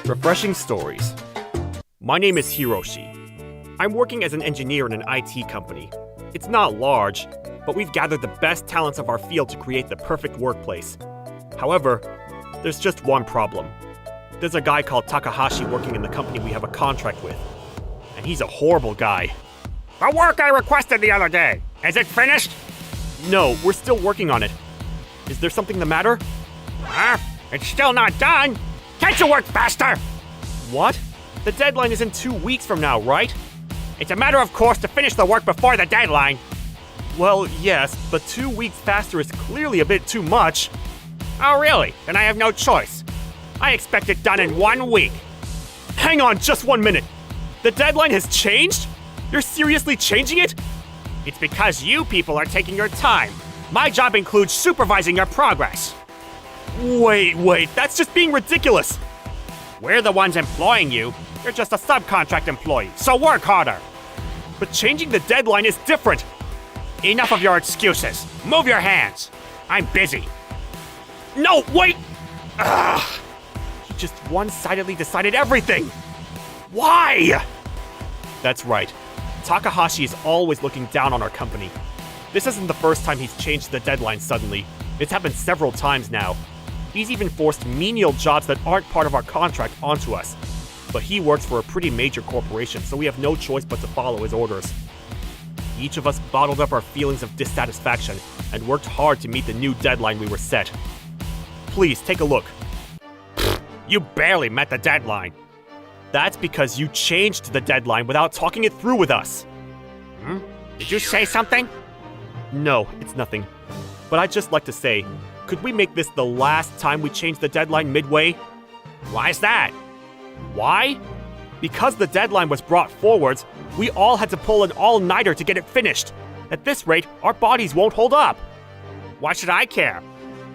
Refreshing stories. My name is Hiroshi. I'm working as an engineer in an IT company. It's not large, but we've gathered the best talents of our field to create the perfect workplace. However, there's just one problem. There's a guy called Takahashi working in the company we have a contract with. And he's a horrible guy. The work I requested the other day, is it finished? No, we're still working on it. Is there something the matter? It's still not done. Can't you work faster? What? The deadline is in 2 weeks from now, right? It's a matter of course to finish the work before the deadline. Well, yes, but 2 weeks faster is clearly a bit too much. Oh, really? Then I have no choice. I expect it done in 1 week. Hang on just 1 minute. The deadline has changed? You're seriously changing it? It's because you people are taking your time. My job includes supervising your progress. Wait, that's just being ridiculous. We're the ones employing you. You're just a subcontract employee, so work harder. But changing the deadline is different. Enough of your excuses. Move your hands. I'm busy. No, wait! Ugh. He just one-sidedly decided everything. Why? That's right. Takahashi is always looking down on our company. This isn't the first time he's changed the deadline suddenly. It's happened several times now. He's even forced menial jobs that aren't part of our contract onto us. But he works for a pretty major corporation, so we have no choice but to follow his orders. Each of us bottled up our feelings of dissatisfaction and worked hard to meet the new deadline we were set. Please, take a look. You barely met the deadline. That's because you changed the deadline without talking it through with us. Did you say something? No, it's nothing. But I'd just like to say, could we make this the last time we change the deadline midway? Why is that? Why? Because the deadline was brought forwards, we all had to pull an all-nighter to get it finished. At this rate, our bodies won't hold up. Why should I care?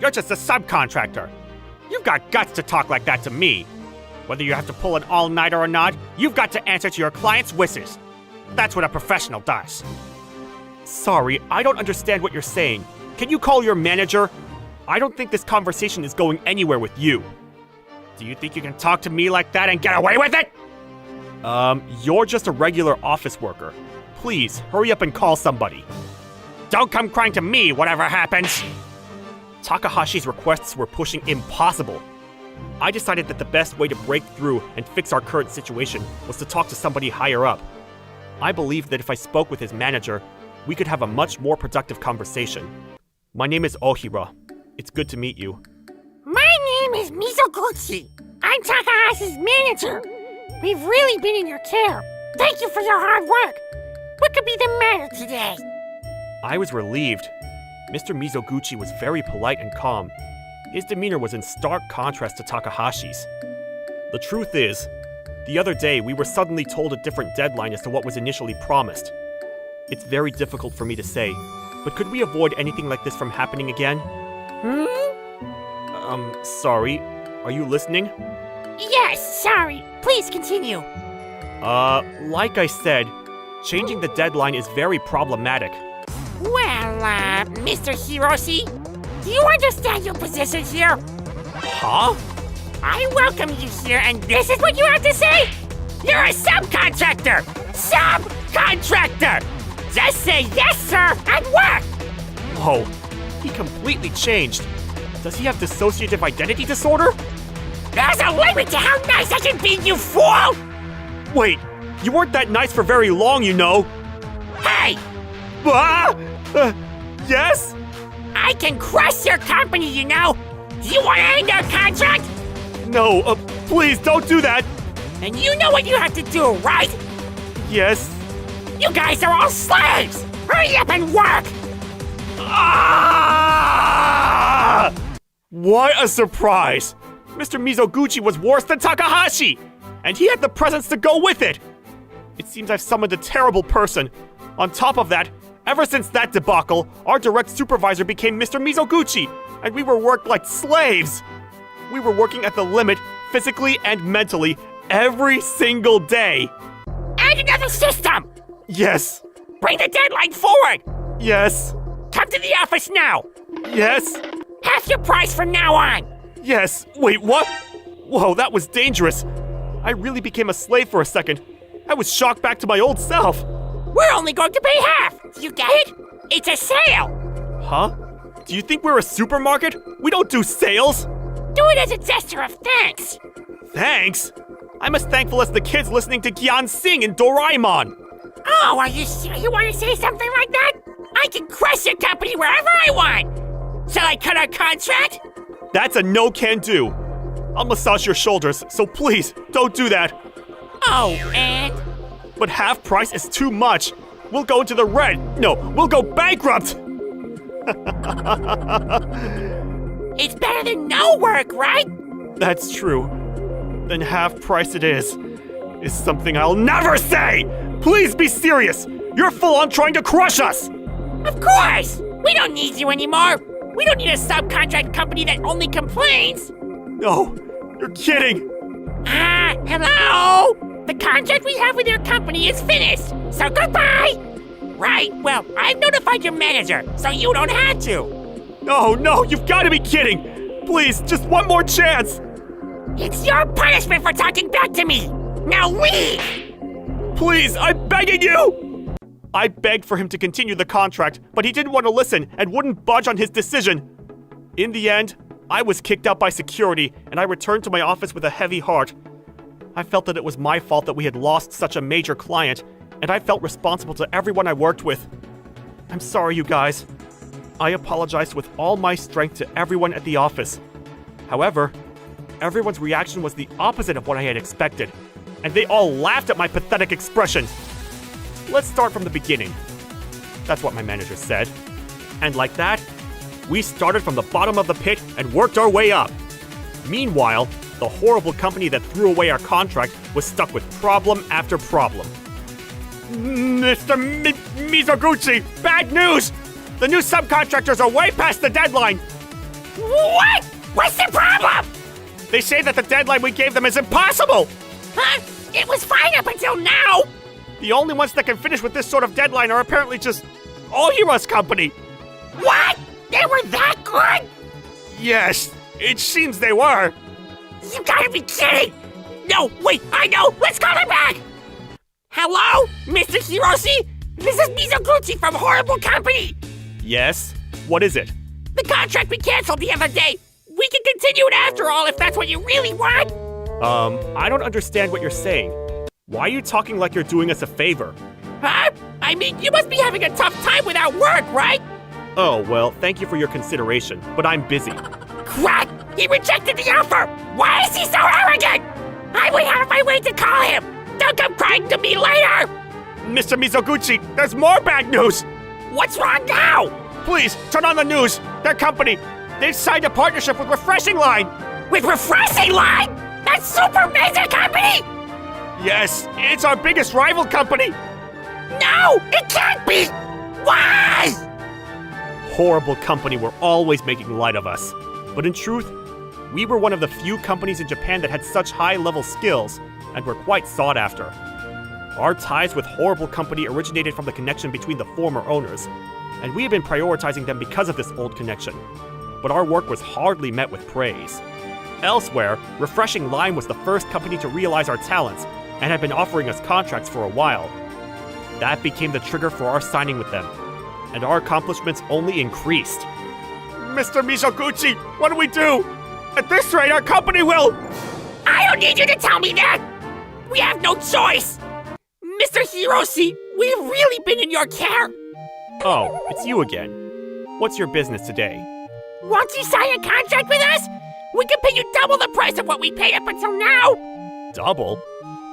You're just a subcontractor. You've got guts to talk like that to me. Whether you have to pull an all-nighter or not, you've got to answer to your client's wishes. That's what a professional does. Sorry, I don't understand what you're saying. Can you call your manager? I don't think this conversation is going anywhere with you. Do you think you can talk to me like that and get away with it? You're just a regular office worker. Please, hurry up and call somebody. Don't come crying to me, whatever happens. Takahashi's requests were pushing impossible. I decided that the best way to break through and fix our current situation was to talk to somebody higher up. I believed that if I spoke with his manager, we could have a much more productive conversation. My name is Ohira. It's good to meet you. My name is Mizoguchi. I'm Takahashi's manager. We've really been in your care. Thank you for your hard work. What could be the matter today? I was relieved. Mr. Mizoguchi was very polite and calm. His demeanor was in stark contrast to Takahashi's. The truth is, the other day we were suddenly told a different deadline as to what was initially promised. It's very difficult for me to say, but could we avoid anything like this from happening again? Sorry. Are you listening? Yes, sorry. Please continue. Like I said, changing the deadline is very problematic. Well, Mr. Hiroshi, do you understand your position here? Huh? I welcome you here, and this is what you have to say? You're a subcontractor! Subcontractor! Just say yes, sir, and work! Whoa, he completely changed. Does he have dissociative identity disorder? There's a limit to how nice I can be, you fool! Wait, you weren't that nice for very long, you know. Hey! Yes? I can crush your company, you know! Do you want to end our contract? No, please don't do that! And you know what you have to do, right? Yes. You guys are all slaves! Hurry up and work! Ah! What a surprise! Mr. Mizoguchi was worse than Takahashi! And he had the presence to go with it! It seems I've summoned a terrible person. On top of that, ever since that debacle, our direct supervisor became Mr. Mizoguchi, and we were worked like slaves! We were working at the limit, physically and mentally, every single day! Add another system! Yes! Bring the deadline forward! Yes! Come to the office now! Yes! Half your price from now on! Yes! Wait, what? Whoa, that was dangerous! I really became a slave for a second. I was shocked back to my old self. We're only going to pay half. You get it? It's a sale. Huh? Do you think we're a supermarket? We don't do sales. Do it as a gesture of thanks. Thanks? I'm as thankful as the kids listening to Gyan sing in Doraemon. Oh, are you sure you want to say something like that? I can crush your company wherever I want. Shall I cut our contract? That's a no-can-do. I'll massage your shoulders, so please, don't do that. Oh, and? But half price is too much. We'll go into the red. No, we'll go bankrupt. It's better than no work, right? That's true. Then half price it is something I'll never say! Please be serious! You're full on trying to crush us! Of course! We don't need you anymore! We don't need a subcontract company that only complains! No, you're kidding! Hello? The contract we have with your company is finished, so goodbye! Right, well, I've notified your manager, so you don't have to. No, you've got to be kidding! Please, just one more chance! It's your punishment for talking back to me! Now leave! Please, I'm begging you! I begged for him to continue the contract, but he didn't want to listen and wouldn't budge on his decision. In the end, I was kicked out by security, and I returned to my office with a heavy heart. I felt that it was my fault that we had lost such a major client, and I felt responsible to everyone I worked with. I'm sorry, you guys. I apologized with all my strength to everyone at the office. However, everyone's reaction was the opposite of what I had expected, and they all laughed at my pathetic expression. Let's start from the beginning. That's what my manager said. And like that, we started from the bottom of the pit and worked our way up. Meanwhile, the horrible company that threw away our contract was stuck with problem after problem. Mr. Mizoguchi, bad news! The new subcontractors are way past the deadline! What? What's the problem? They say that the deadline we gave them is impossible! Huh? It was fine up until now! The only ones that can finish with this sort of deadline are apparently just Ohira's company! What? They were that good? Yes, it seems they were. You gotta be kidding! No, wait, I know! Let's call her back! Hello, Mr. Hiroshi? This is Mizoguchi from Horrible Company! Yes? What is it? The contract we canceled the other day! We can continue it after all if that's what you really want! I don't understand what you're saying. Why are you talking like you're doing us a favor? Huh? I mean, you must be having a tough time without work, right? Oh, well, thank you for your consideration, but I'm busy. Crap! He rejected the offer! Why is he so arrogant? I went out of my way to call him! Don't come crying to me later! Mr. Mizoguchi, there's more bad news! What's wrong now? Please, turn on the news! Their company, they've signed a partnership with Refreshing Line! With Refreshing Line? That super major company? Yes, it's our biggest rival company! No! It can't be! Why? Horrible company were always making light of us. But in truth, we were one of the few companies in Japan that had such high-level skills and were quite sought after. Our ties with Horrible Company originated from the connection between the former owners, and we have been prioritizing them because of this old connection. But our work was hardly met with praise. Elsewhere, Refreshing Line was the first company to realize our talents and had been offering us contracts for a while. That became the trigger for our signing with them, and our accomplishments only increased. Mr. Mizoguchi, what do we do? At this rate, our company will... I don't need you to tell me that! We have no choice! Mr. Hiroshi, we've really been in your care! Oh, it's you again. What's your business today? Won't you sign a contract with us? We can pay you double the price of what we paid up until now! Double?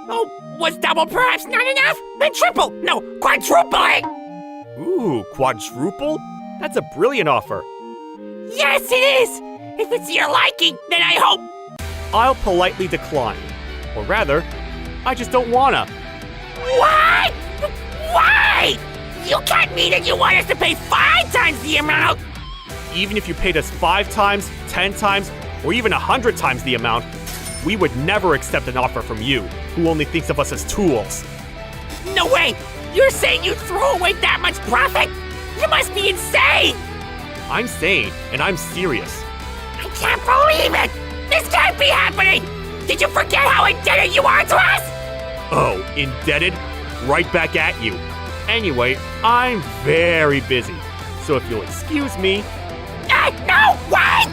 Oh, was double perhaps not enough? Then triple! No, quadrupling! Ooh, quadruple? That's a brilliant offer. Yes, it is! If it's your liking, then I hope... I'll politely decline. Or rather, I just don't wanna. What? Why? You can't mean that you want us to pay 5 times the amount! Even if you paid us 5 times, 10 times, or even 100 times the amount, we would never accept an offer from you, who only thinks of us as tools. No way! You're saying you'd throw away that much profit? You must be insane! I'm sane, and I'm serious. I can't believe it! This can't be happening! Did you forget how indebted you are to us? Oh, indebted? Right back at you. Anyway, I'm very busy, so if you'll excuse me... No, what?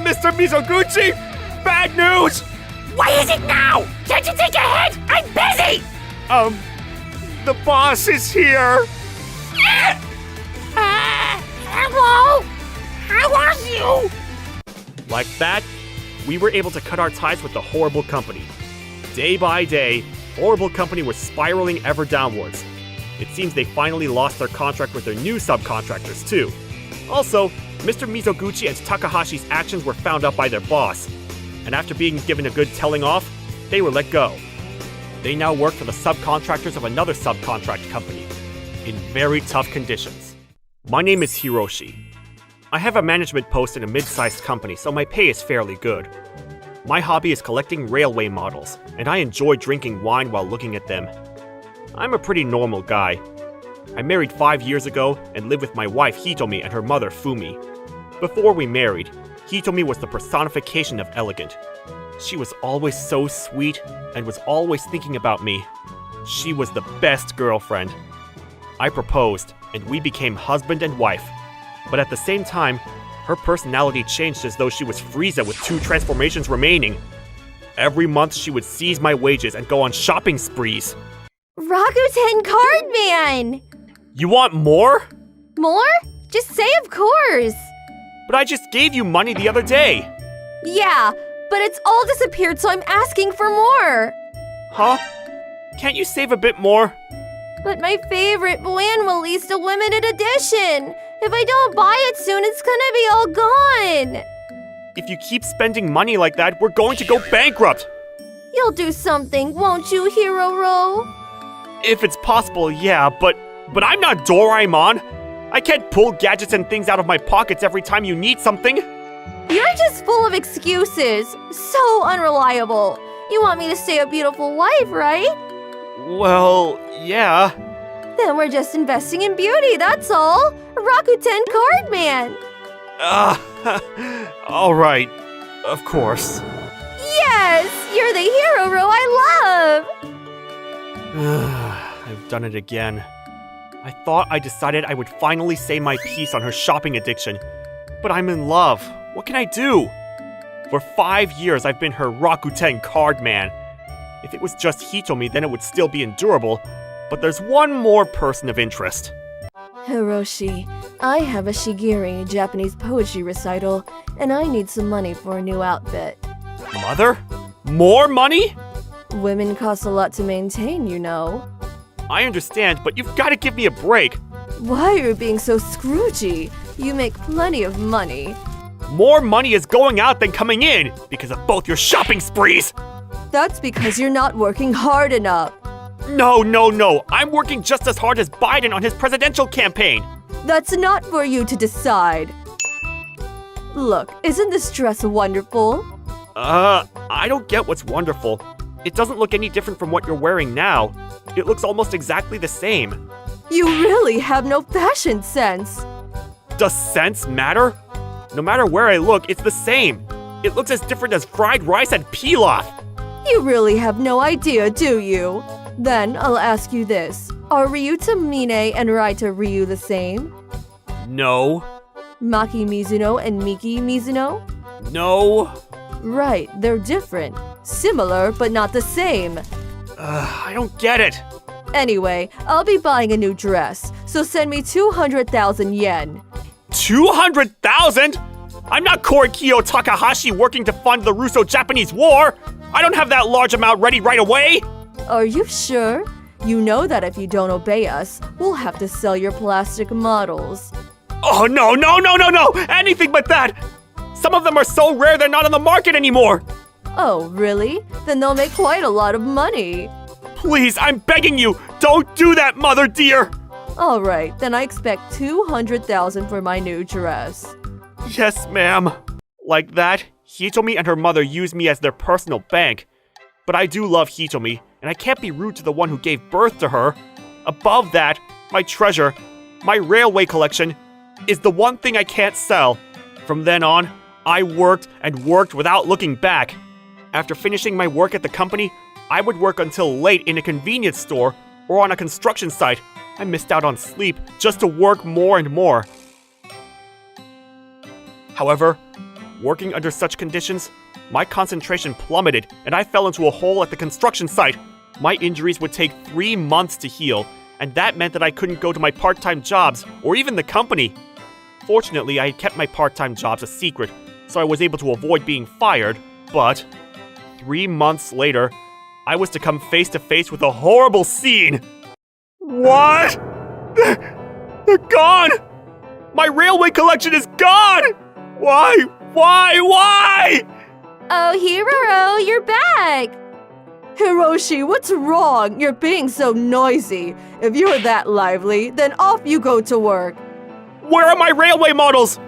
Mr. Mizoguchi, bad news! What is it now? Can't you take a hint? I'm busy! The boss is here! Hello? How are you? Like that, we were able to cut our ties with the horrible company. Day by day, horrible company was spiraling ever downwards. It seems they finally lost their contract with their new subcontractors too. Also, Mr. Mizoguchi and Takahashi's actions were found out by their boss, and after being given a good telling off, they were let go. They now work for the subcontractors of another subcontract company, in very tough conditions. My name is Hiroshi. I have a management post in a mid-sized company, so my pay is fairly good. My hobby is collecting railway models, and I enjoy drinking wine while looking at them. I'm a pretty normal guy. I married 5 years ago and live with my wife Hitomi and her mother Fumi. Before we married, Hitomi was the personification of elegant. She was always so sweet and was always thinking about me. She was the best girlfriend. I proposed, and we became husband and wife. But at the same time, her personality changed as though she was Frieza with 2 transformations remaining. Every month she would seize my wages and go on shopping sprees. Rakuten Card Man! You want more? More? Just say of course! But I just gave you money the other day. Yeah, but it's all disappeared, so I'm asking for more! Huh? Can't you save a bit more? But my favorite Buen released a limited edition! If I don't buy it soon, it's gonna be all gone! If you keep spending money like that, we're going to go bankrupt! You'll do something, won't you, Hiroro? If it's possible, yeah, but I'm not Doraemon! I can't pull gadgets and things out of my pockets every time you need something! You're just full of excuses. So unreliable. You want me to stay a beautiful wife, right? Well, yeah. Then we're just investing in beauty, that's all. Rakuten Card Man. Alright. Of course. Yes, you're the hero I love. I've done it again. I thought I decided I would finally say my piece on her shopping addiction. But I'm in love. What can I do? For 5 years, I've been her Rakuten Card Man. If it was just Hitomi, then it would still be endurable. But there's one more person of interest. Hiroshi, I have a Shigiri Japanese poetry recital, and I need some money for a new outfit. Mother? More money? Women cost a lot to maintain, you know. I understand, but you've got to give me a break. Why are you being so scroogey? You make plenty of money. More money is going out than coming in because of both your shopping sprees. That's because you're not working hard enough. No. I'm working just as hard as Biden on his presidential campaign. That's not for you to decide. Look, isn't this dress wonderful? I don't get what's wonderful. It doesn't look any different from what you're wearing now. It looks almost exactly the same. You really have no fashion sense. Does sense matter? No matter where I look, it's the same. It looks as different as fried rice and pilaf. You really have no idea, do you? Then I'll ask you this. Are Ryuta Mine and Raita Ryu the same? No. Maki Mizuno and Miki Mizuno? No. Right, they're different. Similar, but not the same. I don't get it. Anyway, I'll be buying a new dress, so send me 200,000 yen. 200,000? I'm not Korikiyo Takahashi working to fund the Russo-Japanese War. I don't have that large amount ready right away. Are you sure? You know that if you don't obey us, we'll have to sell your plastic models. Oh, no. Anything but that. Some of them are so rare they're not on the market anymore. Oh, really? Then they'll make quite a lot of money. Please, I'm begging you, don't do that, mother dear. All right, then I expect 200,000 for my new dress. Yes, ma'am. Like that, Hitomi and her mother use me as their personal bank. But I do love Hitomi, and I can't be rude to the one who gave birth to her. Above that, my treasure, my railway collection, is the one thing I can't sell. From then on, I worked and worked without looking back. After finishing my work at the company, I would work until late in a convenience store or on a construction site. I missed out on sleep just to work more and more. However, working under such conditions, my concentration plummeted and I fell into a hole at the construction site. My injuries would take 3 months to heal, and that meant that I couldn't go to my part-time jobs or even the company. Fortunately, I had kept my part-time jobs a secret, so I was able to avoid being fired, but 3 months later, I was to come face to face with a horrible scene. What? They're gone! My railway collection is gone! Why? Oh, Hiro, you're back! Hiroshi, what's wrong? You're being so noisy. If you're that lively, then off you go to work. Where are my railway models?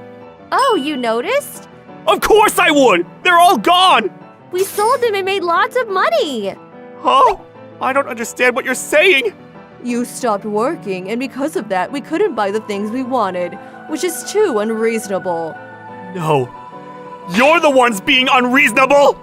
Oh, you noticed? Of course I would! They're all gone! We sold them and made lots of money. Huh? I don't understand what you're saying. You stopped working, and because of that, we couldn't buy the things we wanted, which is too unreasonable. No. You're the ones being unreasonable!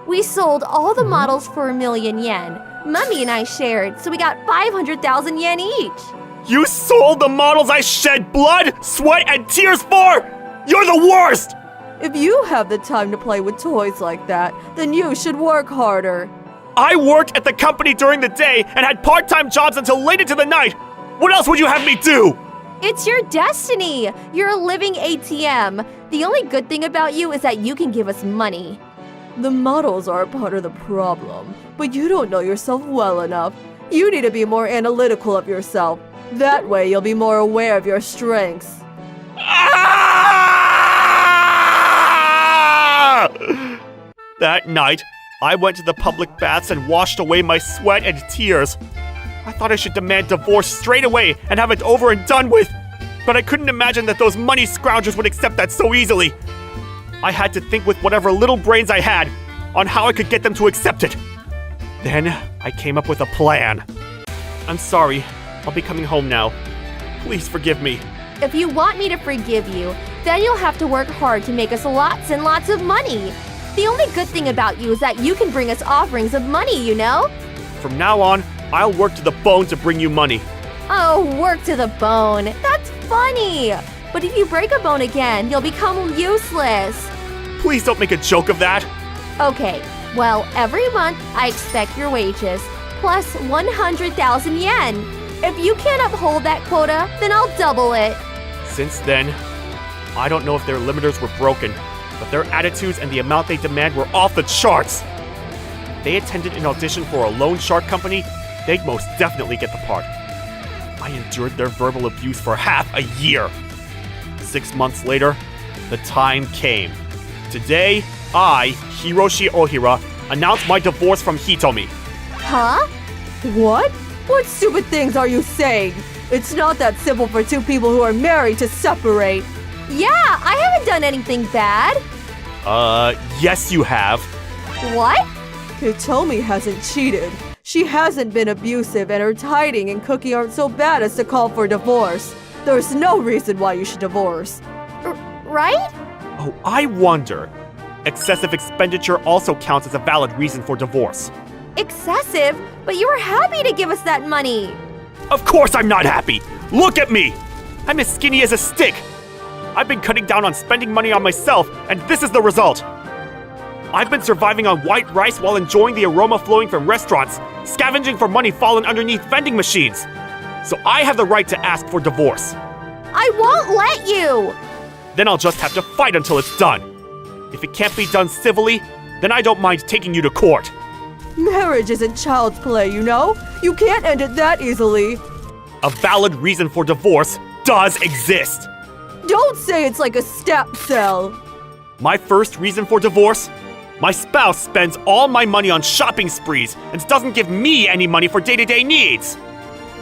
We sold all the models for 1,000,000 yen. Mummy and I shared, so we got 500,000 yen each. You sold the models I shed blood, sweat, and tears for! You're the worst! If you have the time to play with toys like that, then you should work harder. I worked at the company during the day and had part-time jobs until late into the night. What else would you have me do? It's your destiny. You're a living ATM. The only good thing about you is that you can give us money. The models are part of the problem, but you don't know yourself well enough. You need to be more analytical of yourself. That way you'll be more aware of your strengths. Ah! That night, I went to the public baths and washed away my sweat and tears. I thought I should demand divorce straight away and have it over and done with. But I couldn't imagine that those money scroungers would accept that so easily. I had to think with whatever little brains I had on how I could get them to accept it. Then I came up with a plan. I'm sorry. I'll be coming home now. Please forgive me. If you want me to forgive you, then you'll have to work hard to make us lots and lots of money. The only good thing about you is that you can bring us offerings of money, you know? From now on, I'll work to the bone to bring you money. Oh, work to the bone. That's funny. But if you break a bone again, you'll become useless. Please don't make a joke of that. Okay, well, every month I expect your wages, plus 100,000 yen. If you can't uphold that quota, then I'll double it. Since then, I don't know if their limiters were broken, but their attitudes and the amount they demand were off the charts. If they attended an audition for a loan shark company, they'd most definitely get the part. I endured their verbal abuse for half a year. 6 months later, the time came. Today, I, Hiroshi Ohira, announce my divorce from Hitomi. Huh? What? What stupid things are you saying? It's not that simple for two people who are married to separate. Yeah, I haven't done anything bad. Yes you have. What? Hitomi hasn't cheated. She hasn't been abusive, and her tiding and cooking aren't so bad as to call for divorce. There's no reason why you should divorce. Right? Oh, I wonder. Excessive expenditure also counts as a valid reason for divorce. Excessive? But you were happy to give us that money. Of course I'm not happy! Look at me! I'm as skinny as a stick! I've been cutting down on spending money on myself, and this is the result! I've been surviving on white rice while enjoying the aroma flowing from restaurants, scavenging for money fallen underneath vending machines. So I have the right to ask for divorce. I won't let you! Then I'll just have to fight until it's done. If it can't be done civilly, then I don't mind taking you to court. Marriage isn't child's play, you know? You can't end it that easily. A valid reason for divorce does exist. Don't say it's like a step cell. My first reason for divorce? My spouse spends all my money on shopping sprees and doesn't give me any money for day-to-day needs.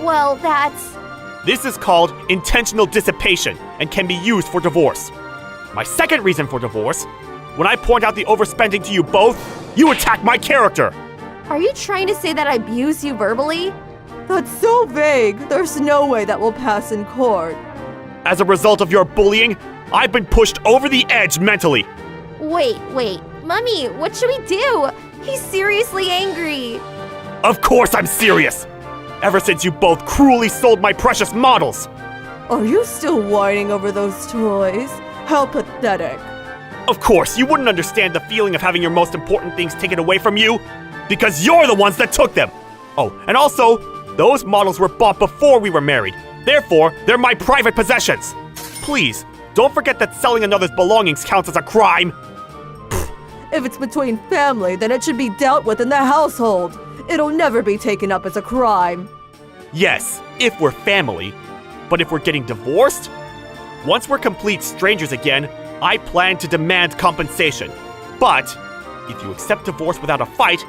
Well, that's... This is called intentional dissipation and can be used for divorce. My second reason for divorce, when I point out the overspending to you both, you attack my character. Are you trying to say that I abuse you verbally? That's so vague. There's no way that will pass in court. As a result of your bullying, I've been pushed over the edge mentally. Wait. Mommy, what should we do? He's seriously angry. Of course I'm serious! Ever since you both cruelly sold my precious models! Are you still whining over those toys? How pathetic. Of course, you wouldn't understand the feeling of having your most important things taken away from you, because you're the ones that took them! Oh, and also, those models were bought before we were married. Therefore, they're my private possessions. Please, don't forget that selling another's belongings counts as a crime. If it's between family, then it should be dealt with in the household. It'll never be taken up as a crime. Yes, if we're family. But if we're getting divorced? Once we're complete strangers again, I plan to demand compensation. But if you accept divorce without a fight,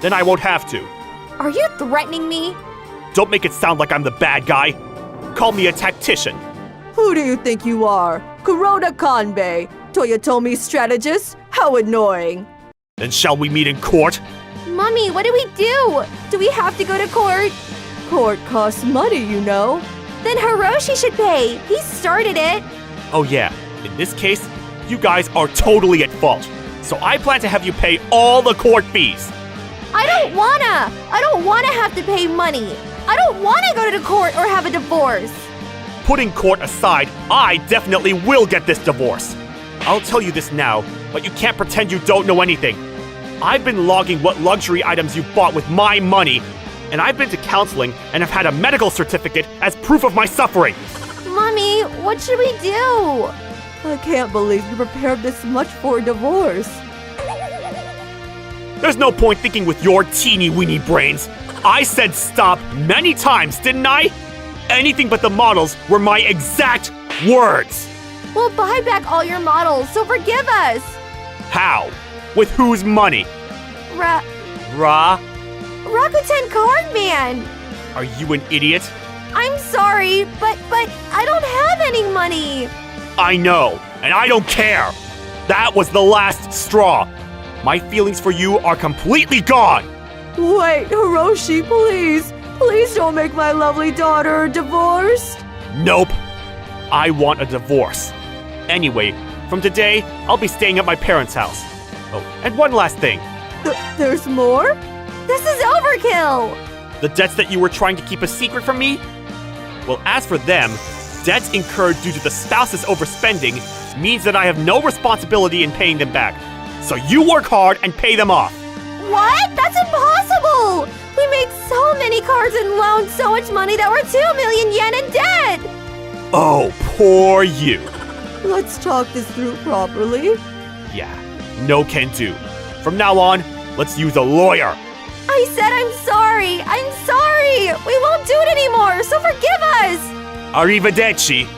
then I won't have to. Are you threatening me? Don't make it sound like I'm the bad guy. Call me a tactician. Who do you think you are? Kuroda Kanbei, Toyotomi strategist? How annoying. Then shall we meet in court? Mommy, what do we do? Do we have to go to court? Court costs money, you know. Then Hiroshi should pay. He started it. Oh yeah, in this case, you guys are totally at fault. So I plan to have you pay all the court fees. I don't wanna have to pay money. I don't wanna go to court or have a divorce. Putting court aside, I definitely will get this divorce. I'll tell you this now, but you can't pretend you don't know anything. I've been logging what luxury items you bought with my money, and I've been to counseling and have had a medical certificate as proof of my suffering. Mommy, what should we do? I can't believe you prepared this much for a divorce. There's no point thinking with your teeny-weeny brains. I said stop many times, didn't I? Anything but the models were my exact words. We'll buy back all your models, so forgive us. How? With whose money? Ra? Rakuten Card Man. Are you an idiot? I'm sorry, but I don't have any money. I know, and I don't care. That was the last straw. My feelings for you are completely gone. Wait, Hiroshi, please. Please don't make my lovely daughter divorced. Nope. I want a divorce. Anyway, from today, I'll be staying at my parents' house. Oh, and one last thing. There's more? This is overkill. The debts that you were trying to keep a secret from me? Well, as for them, debts incurred due to the spouse's overspending means that I have no responsibility in paying them back. So you work hard and pay them off. What? That's impossible! We made so many cards and loaned so much money that we're 2 million yen in debt! Oh, poor you. Let's talk this through properly. Yeah, no can do. From now on, let's use a lawyer. I said I'm sorry! I'm sorry! We won't do it anymore, so forgive us! Arrivederci.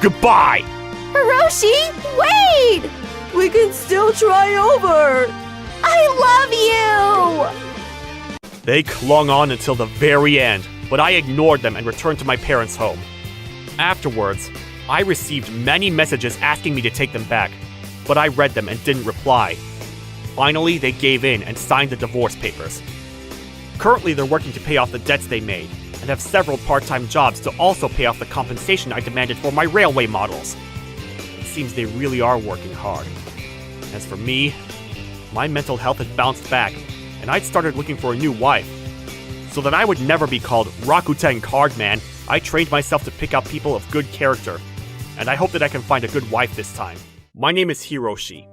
Goodbye. Hiroshi, wait! We can still try over. I love you! They clung on until the very end, but I ignored them and returned to my parents' home. Afterwards, I received many messages asking me to take them back, but I read them and didn't reply. Finally, they gave in and signed the divorce papers. Currently, they're working to pay off the debts they made, and have several part-time jobs to also pay off the compensation I demanded for my railway models. It seems they really are working hard. As for me, my mental health had bounced back, and I'd started looking for a new wife. So that I would never be called Rakuten Card Man, I trained myself to pick out people of good character, and I hope that I can find a good wife this time. My name is Hiroshi.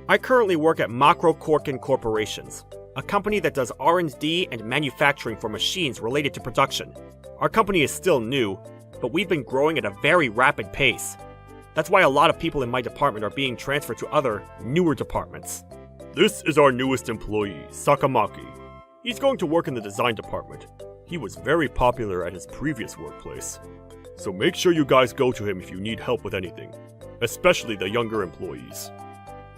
I currently work at Macro Corkin Corporations, a company that does R&D and manufacturing for machines related to production. Our company is still new, but we've been growing at a very rapid pace. That's why a lot of people in my department are being transferred to other, newer departments. This is our newest employee, Sakamaki. He's going to work in the design department. He was very popular at his previous workplace. So make sure you guys go to him if you need help with anything, especially the younger employees.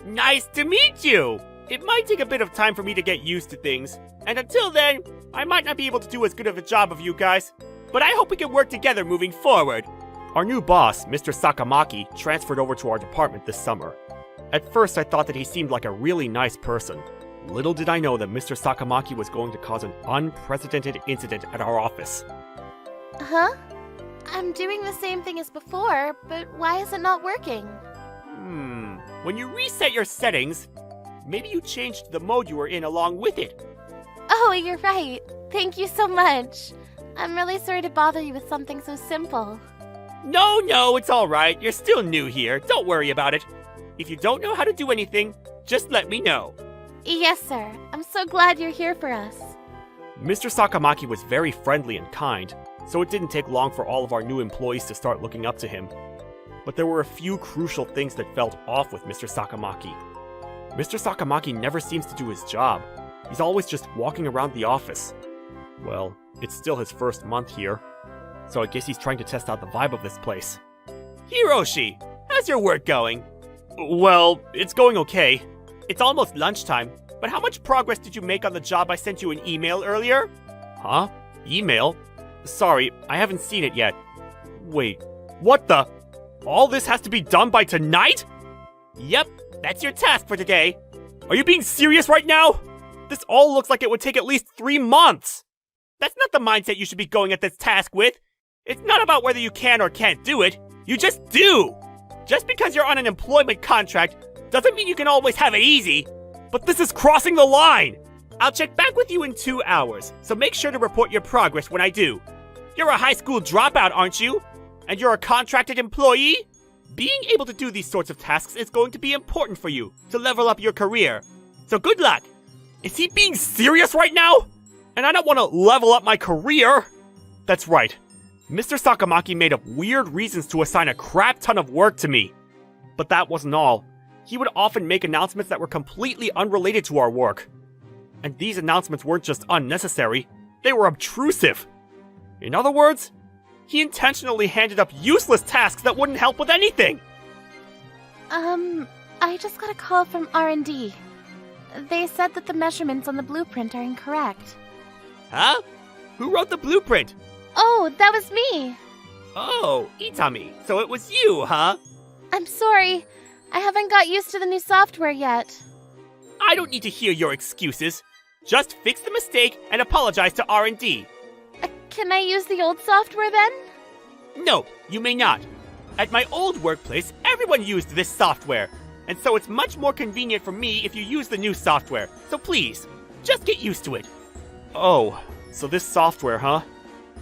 Nice to meet you! It might take a bit of time for me to get used to things, and until then, I might not be able to do as good of a job of you guys, but I hope we can work together moving forward. Our new boss, Mr. Sakamaki, transferred over to our department this summer. At first, I thought that he seemed like a really nice person. Little did I know that Mr. Sakamaki was going to cause an unprecedented incident at our office. Huh? I'm doing the same thing as before, but why is it not working? When you reset your settings, maybe you changed the mode you were in along with it. Oh, you're right. Thank you so much. I'm really sorry to bother you with something so simple. No, it's alright. You're still new here. Don't worry about it. If you don't know how to do anything, just let me know. Yes, sir. I'm so glad you're here for us. Mr. Sakamaki was very friendly and kind, so it didn't take long for all of our new employees to start looking up to him. But there were a few crucial things that felt off with Mr. Sakamaki. Mr. Sakamaki never seems to do his job. He's always just walking around the office. Well, it's still his first month here, so I guess he's trying to test out the vibe of this place. Hiroshi, how's your work going? Well, it's going okay. It's almost lunchtime, but how much progress did you make on the job I sent you an email earlier? Huh? Email? Sorry, I haven't seen it yet. Wait, what the? All this has to be done by tonight? Yep, that's your task for today. Are you being serious right now? This all looks like it would take at least 3 months. That's not the mindset you should be going at this task with. It's not about whether you can or can't do it. You just do. Just because you're on an employment contract doesn't mean you can always have it easy. But this is crossing the line. I'll check back with you in 2 hours, so make sure to report your progress when I do. You're a high school dropout, aren't you? And you're a contracted employee? Being able to do these sorts of tasks is going to be important for you to level up your career. So good luck. Is he being serious right now? And I don't want to level up my career. That's right. Mr. Sakamaki made up weird reasons to assign a crap ton of work to me. But that wasn't all. He would often make announcements that were completely unrelated to our work. And these announcements weren't just unnecessary, they were obtrusive. In other words, he intentionally handed up useless tasks that wouldn't help with anything. I just got a call from R&D. They said that the measurements on the blueprint are incorrect. Huh? Who wrote the blueprint? Oh, that was me. Oh, Itami, so it was you, huh? I'm sorry. I haven't got used to the new software yet. I don't need to hear your excuses. Just fix the mistake and apologize to R&D. Can I use the old software then? No, you may not. At my old workplace, everyone used this software, and so it's much more convenient for me if you use the new software. So please, just get used to it. Oh, so this software, huh?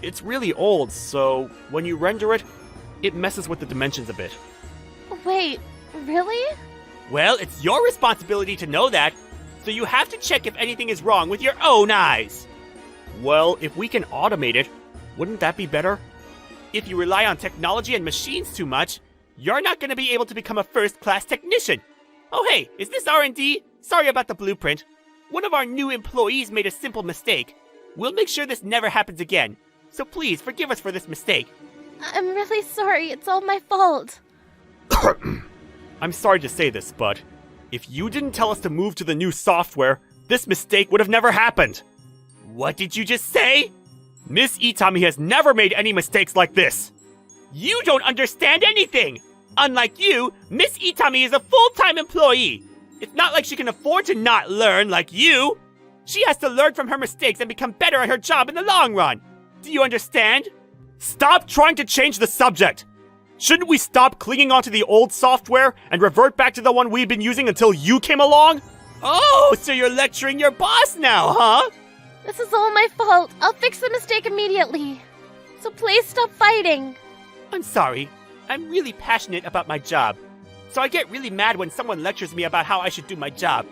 It's really old, so when you render it, it messes with the dimensions a bit. Wait, really? Well, it's your responsibility to know that, so you have to check if anything is wrong with your own eyes. Well, if we can automate it, wouldn't that be better? If you rely on technology and machines too much, you're not going to be able to become a first-class technician. Oh hey, is this R&D? Sorry about the blueprint. One of our new employees made a simple mistake. We'll make sure this never happens again. So please, forgive us for this mistake. I'm really sorry. It's all my fault. I'm sorry to say this, but if you didn't tell us to move to the new software, this mistake would have never happened. What did you just say? Miss Itami has never made any mistakes like this. You don't understand anything. Unlike you, Miss Itami is a full-time employee. It's not like she can afford to not learn like you. She has to learn from her mistakes and become better at her job in the long run. Do you understand? Stop trying to change the subject. Shouldn't we stop clinging onto the old software and revert back to the one we've been using until you came along? Oh, so you're lecturing your boss now, huh? This is all my fault. I'll fix the mistake immediately. So please stop fighting. I'm sorry. I'm really passionate about my job. So I get really mad when someone lectures me about how I should do my job.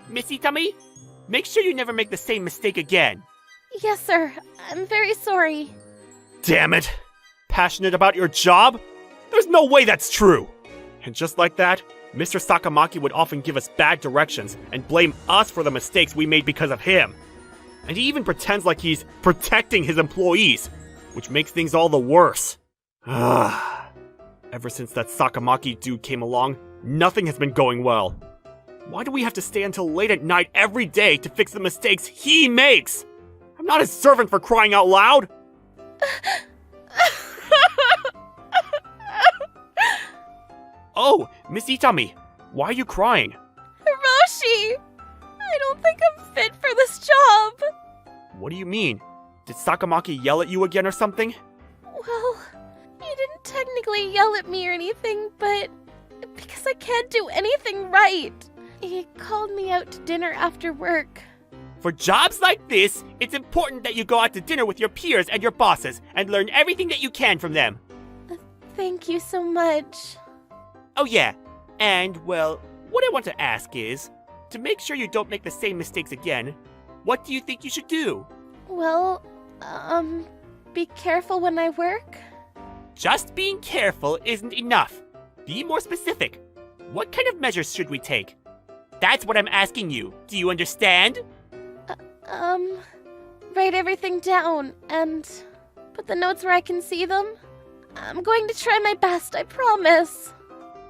Miss Itami, make sure you never make the same mistake again. Yes, sir. I'm very sorry. Damn it! Passionate about your job? There's no way that's true! And just like that, Mr. Sakamaki would often give us bad directions and blame us for the mistakes we made because of him. And he even pretends like he's protecting his employees, which makes things all the worse. Ever since that Sakamaki dude came along, nothing has been going well. Why do we have to stay until late at night every day to fix the mistakes he makes? I'm not his servant for crying out loud! Oh, Miss Itami, why are you crying? Hiroshi! I don't think I'm fit for this job. What do you mean? Did Sakamaki yell at you again or something? Well, he didn't technically yell at me or anything, but Because I can't do anything right. He called me out to dinner after work. For jobs like this, it's important that you go out to dinner with your peers and your bosses and learn everything that you can from them. Thank you so much. Oh yeah, and well, what I want to ask is, to make sure you don't make the same mistakes again, what do you think you should do? Well, be careful when I work. Just being careful isn't enough. Be more specific. What kind of measures should we take? That's what I'm asking you. Do you understand? Write everything down and put the notes where I can see them. I'm going to try my best, I promise.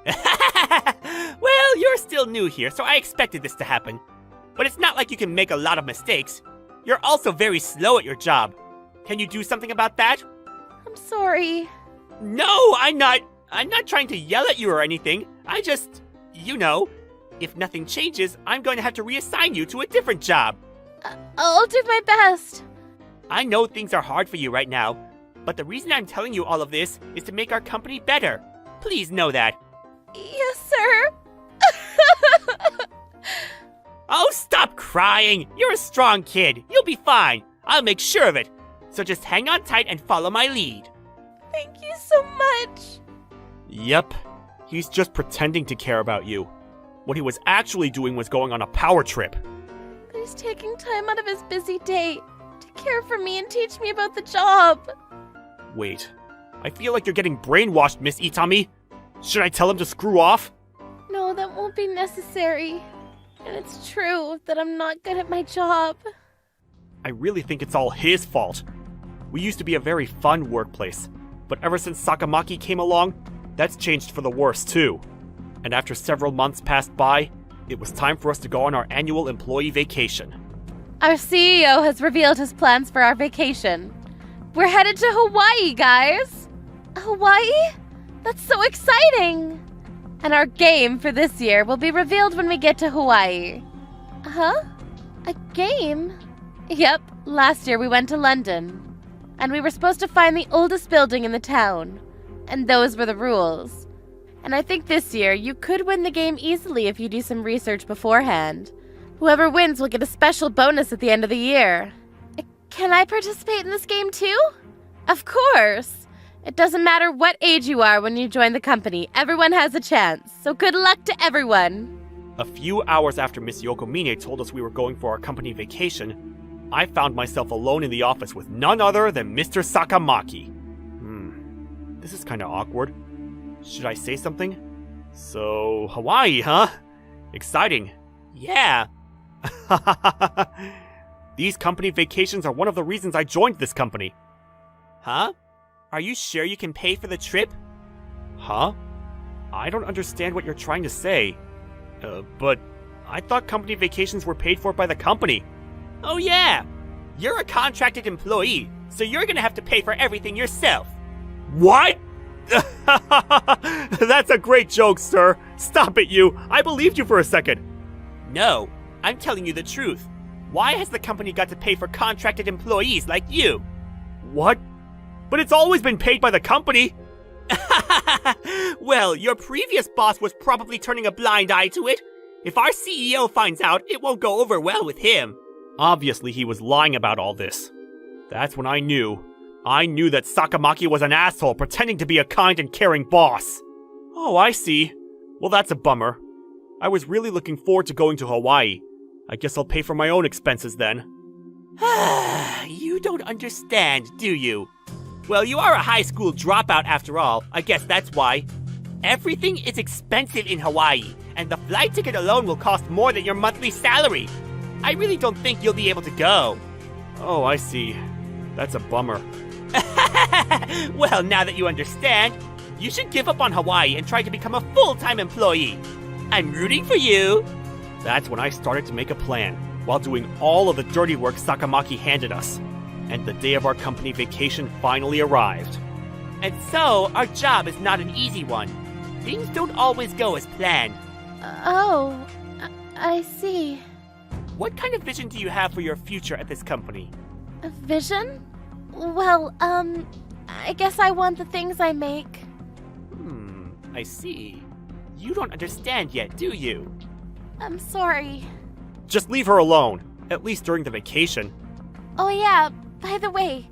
Well, you're still new here, so I expected this to happen. But it's not like you can make a lot of mistakes. You're also very slow at your job. Can you do something about that? I'm sorry. No, I'm not trying to yell at you or anything. I just, if nothing changes, I'm going to have to reassign you to a different job. I'll do my best. I know things are hard for you right now, but the reason I'm telling you all of this is to make our company better. Please know that. Yes, sir. Oh, stop crying! You're a strong kid. You'll be fine. I'll make sure of it. So just hang on tight and follow my lead. Thank you so much. Yep, he's just pretending to care about you. What he was actually doing was going on a power trip. But he's taking time out of his busy day to care for me and teach me about the job. Wait, I feel like you're getting brainwashed, Miss Itami. Should I tell him to screw off? No, that won't be necessary. And it's true that I'm not good at my job. I really think it's all his fault. We used to be a very fun workplace, but ever since Sakamaki came along, that's changed for the worse too. And after several months passed by, it was time for us to go on our annual employee vacation. Our CEO has revealed his plans for our vacation. We're headed to Hawaii, guys! Hawaii? That's so exciting! And our game for this year will be revealed when we get to Hawaii. Huh? A game? Yep, last year we went to London. And we were supposed to find the oldest building in the town. And those were the rules. And I think this year you could win the game easily if you do some research beforehand. Whoever wins will get a special bonus at the end of the year. Can I participate in this game too? Of course! It doesn't matter what age you are when you join the company. Everyone has a chance. So good luck to everyone! A few hours after Miss Yokomine told us we were going for our company vacation, I found myself alone in the office with none other than Mr. Sakamaki. This is kinda awkward. Should I say something? So, Hawaii, huh? Exciting. Yeah. These company vacations are one of the reasons I joined this company. Huh? Are you sure you can pay for the trip? Huh? I don't understand what you're trying to say. But I thought company vacations were paid for by the company. Oh yeah! You're a contracted employee, so you're gonna have to pay for everything yourself. What? That's a great joke, sir. Stop it, you. I believed you for a second. No, I'm telling you the truth. Why has the company got to pay for contracted employees like you? What? But it's always been paid by the company. Well, your previous boss was probably turning a blind eye to it. If our CEO finds out, it won't go over well with him. Obviously, he was lying about all this. That's when I knew. I knew that Sakamaki was an asshole pretending to be a kind and caring boss. Oh, I see. Well, that's a bummer. I was really looking forward to going to Hawaii. I guess I'll pay for my own expenses then. You don't understand, do you? Well, you are a high school dropout after all. I guess that's why. Everything is expensive in Hawaii, and the flight ticket alone will cost more than your monthly salary. I really don't think you'll be able to go. Oh, I see. That's a bummer. Well, now that you understand, you should give up on Hawaii and try to become a full-time employee. I'm rooting for you. That's when I started to make a plan, while doing all of the dirty work Sakamaki handed us. And the day of our company vacation finally arrived. And so, our job is not an easy one. Things don't always go as planned. I see. What kind of vision do you have for your future at this company? A vision? Well, I guess I want the things I make. I see. You don't understand yet, do you? I'm sorry. Just leave her alone, at least during the vacation. Oh yeah, by the way,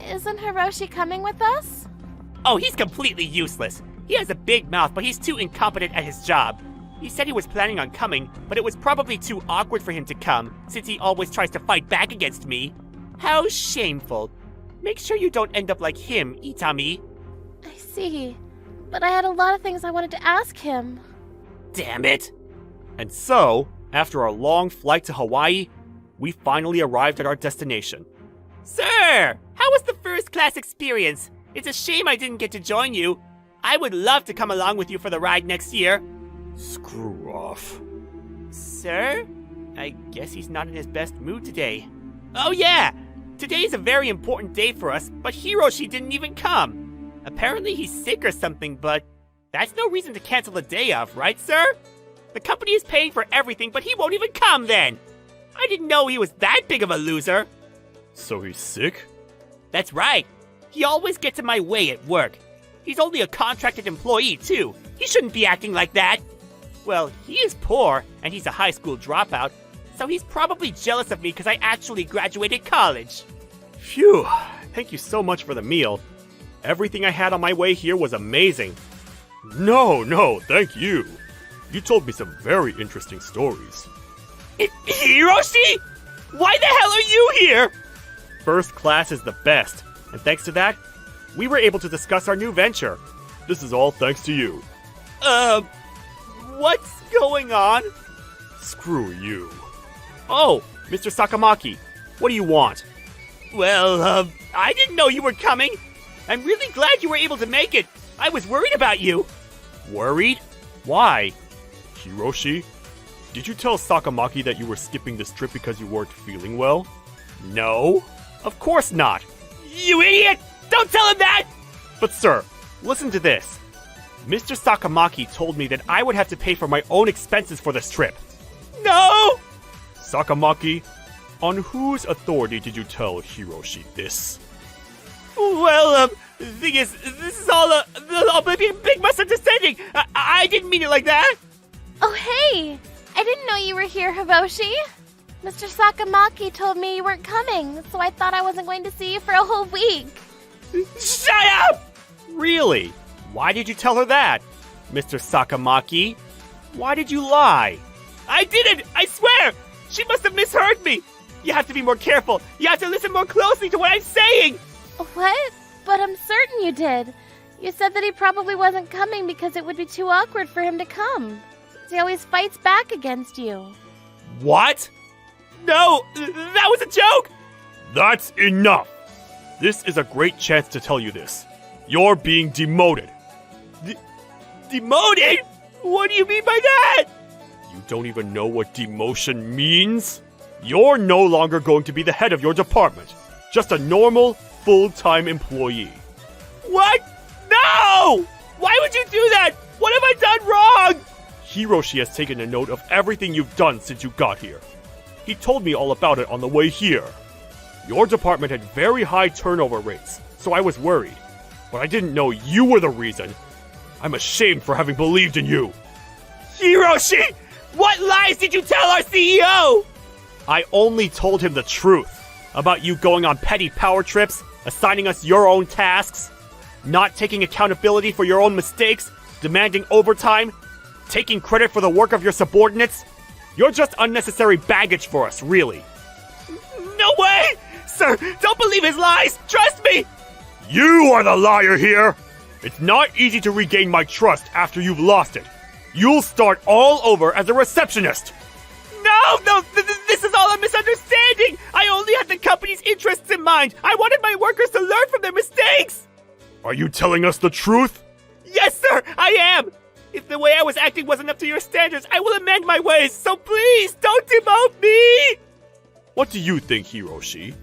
isn't Hiroshi coming with us? Oh, he's completely useless. He has a big mouth, but he's too incompetent at his job. He said he was planning on coming, but it was probably too awkward for him to come, since he always tries to fight back against me. How shameful. Make sure you don't end up like him, Itami. I see. But I had a lot of things I wanted to ask him. Damn it! And so, after our long flight to Hawaii, we finally arrived at our destination. Sir! How was the first class experience? It's a shame I didn't get to join you. I would love to come along with you for the ride next year. Screw off. Sir? I guess he's not in his best mood today. Oh yeah! Today is a very important day for us, but Hiroshi didn't even come. Apparently he's sick or something, but that's no reason to cancel the day off, right, sir? The company is paying for everything, but he won't even come then! I didn't know he was that big of a loser! So he's sick? That's right. He always gets in my way at work. He's only a contracted employee, too. He shouldn't be acting like that. Well, he is poor, and he's a high school dropout, so he's probably jealous of me because I actually graduated college. Phew, thank you so much for the meal. Everything I had on my way here was amazing. No, thank you. You told me some very interesting stories. Hiroshi? Why the hell are you here? First class is the best, and thanks to that, we were able to discuss our new venture. This is all thanks to you. What's going on? Screw you. Oh, Mr. Sakamaki, what do you want? Well, I didn't know you were coming. I'm really glad you were able to make it. I was worried about you. Worried? Why? Hiroshi, did you tell Sakamaki that you were skipping this trip because you weren't feeling well? No, of course not. You idiot! Don't tell him that! But sir, listen to this. Mr. Sakamaki told me that I would have to pay for my own expenses for this trip. No! Sakamaki, on whose authority did you tell Hiroshi this? Well, the thing is, this is all a big misunderstanding. I didn't mean it like that. Oh hey! I didn't know you were here, Hiroshi. Mr. Sakamaki told me you weren't coming, so I thought I wasn't going to see you for a whole week. Shut up! Really? Why did you tell her that? Mr. Sakamaki, why did you lie? I didn't! I swear! She must have misheard me! You have to be more careful! You have to listen more closely to what I'm saying! What? But I'm certain you did. You said that he probably wasn't coming because it would be too awkward for him to come. He always fights back against you. What? No! That was a joke! That's enough! This is a great chance to tell you this. You're being demoted. Demoted? What do you mean by that? You don't even know what demotion means? You're no longer going to be the head of your department. Just a normal, full-time employee. What? No! Why would you do that? What have I done wrong? Hiroshi has taken a note of everything you've done since you got here. He told me all about it on the way here. Your department had very high turnover rates, so I was worried. But I didn't know you were the reason. I'm ashamed for having believed in you. Hiroshi! What lies did you tell our CEO? I only told him the truth. About you going on petty power trips, assigning us your own tasks, not taking accountability for your own mistakes, demanding overtime, taking credit for the work of your subordinates. You're just unnecessary baggage for us, really. No way! Sir, don't believe his lies! Trust me! You are the liar here! It's not easy to regain my trust after you've lost it. You'll start all over as a receptionist. No, this is all a misunderstanding! I only had the company's interests in mind! I wanted my workers to learn from their mistakes! Are you telling us the truth? Yes, sir, I am! If the way I was acting wasn't up to your standards, I will amend my ways, so please, don't demote me! What do you think, Hiroshi?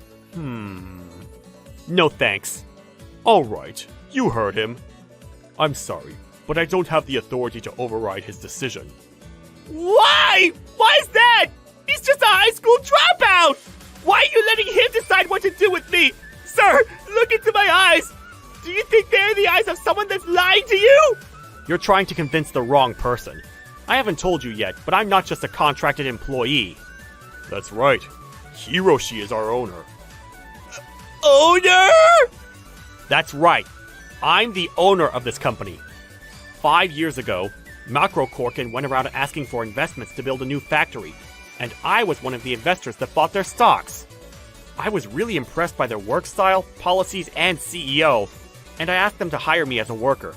No thanks. Alright, you heard him. I'm sorry, but I don't have the authority to override his decision. Why? Why is that? He's just a high school dropout! Why are you letting him decide what to do with me? Sir, look into my eyes! Do you think they're the eyes of someone that's lying to you? You're trying to convince the wrong person. I haven't told you yet, but I'm not just a contracted employee. That's right. Hiroshi is our owner. Owner? That's right. I'm the owner of this company. 5 years ago, Macro Corkin went around asking for investments to build a new factory, and I was one of the investors that bought their stocks. I was really impressed by their work style, policies, and CEO, and I asked them to hire me as a worker.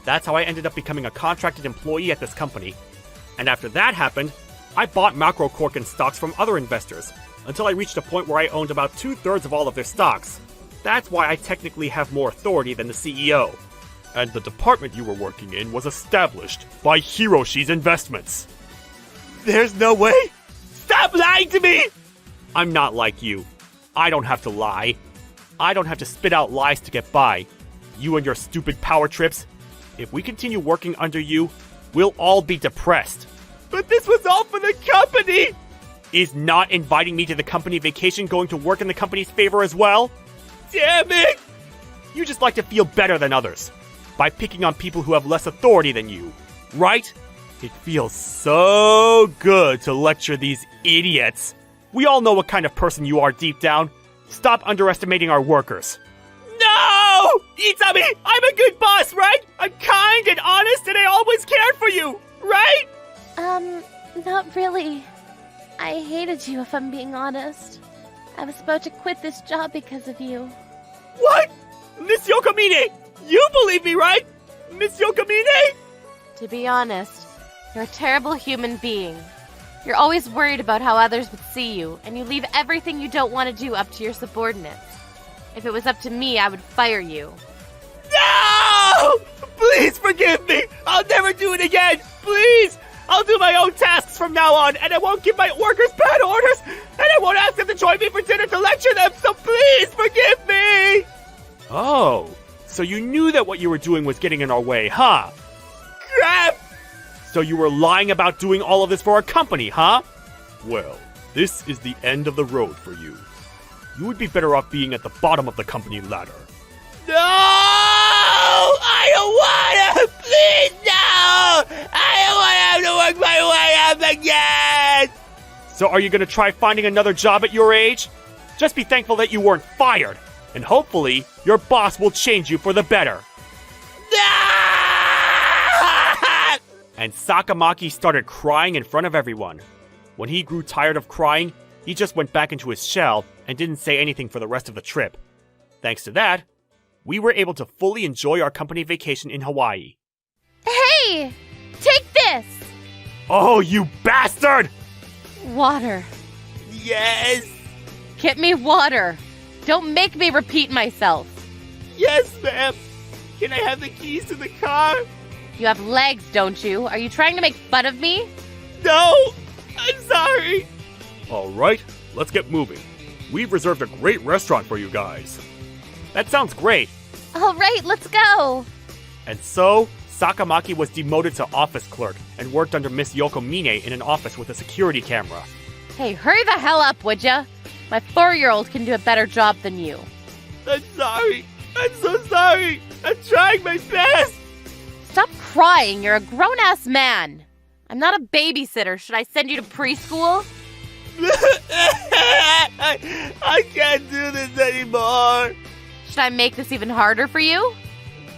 That's how I ended up becoming a contracted employee at this company. And after that happened, I bought Macro Corkin stocks from other investors, until I reached a point where I owned about 2/3 of all of their stocks. That's why I technically have more authority than the CEO. And the department you were working in was established by Hiroshi's investments. There's no way! Stop lying to me! I'm not like you. I don't have to lie. I don't have to spit out lies to get by. You and your stupid power trips. If we continue working under you, we'll all be depressed. But this was all for the company! Is not inviting me to the company vacation going to work in the company's favor as well? Damn it! You just like to feel better than others by picking on people who have less authority than you, right? It feels so good to lecture these idiots. We all know what kind of person you are deep down. Stop underestimating our workers. No! Itami, I'm a good boss, right? I'm kind and honest and I always cared for you, right? Not really. I hated you, if I'm being honest. I was about to quit this job because of you. What? Miss Yokomine! You believe me, right? Miss Yokomine? To be honest, you're a terrible human being. You're always worried about how others would see you, and you leave everything you don't want to do up to your subordinates. If it was up to me, I would fire you. No! Please forgive me! I'll never do it again! Please! I'll do my own tasks from now on, and I won't give my workers bad orders, and I won't ask them to join me for dinner to lecture them, so please forgive me! Oh, so you knew that what you were doing was getting in our way, huh? Crap! So you were lying about doing all of this for our company, huh? Well, this is the end of the road for you. You would be better off being at the bottom of the company ladder. No! I don't wanna! Please, no! I don't wanna have to work my way up again! So are you gonna try finding another job at your age? Just be thankful that you weren't fired, and hopefully your boss will change you for the better. No! And Sakamaki started crying in front of everyone. When he grew tired of crying, he just went back into his shell and didn't say anything for the rest of the trip. Thanks to that, we were able to fully enjoy our company vacation in Hawaii. Hey! Take this! Oh, you bastard! Water. Yes! Get me water. Don't make me repeat myself. Yes, ma'am! Can I have the keys to the car? You have legs, don't you? Are you trying to make fun of me? No! I'm sorry! Alright, let's get moving. We've reserved a great restaurant for you guys. That sounds great. All right, let's go. And so, Sakamaki was demoted to office clerk and worked under Miss Yokomine in an office with a security camera. Hey, hurry the hell up, would ya? My 4-year-old can do a better job than you. I'm sorry. I'm so sorry. I'm trying my best. Stop crying. You're a grown-ass man. I'm not a babysitter. Should I send you to preschool? I can't do this anymore. Should I make this even harder for you?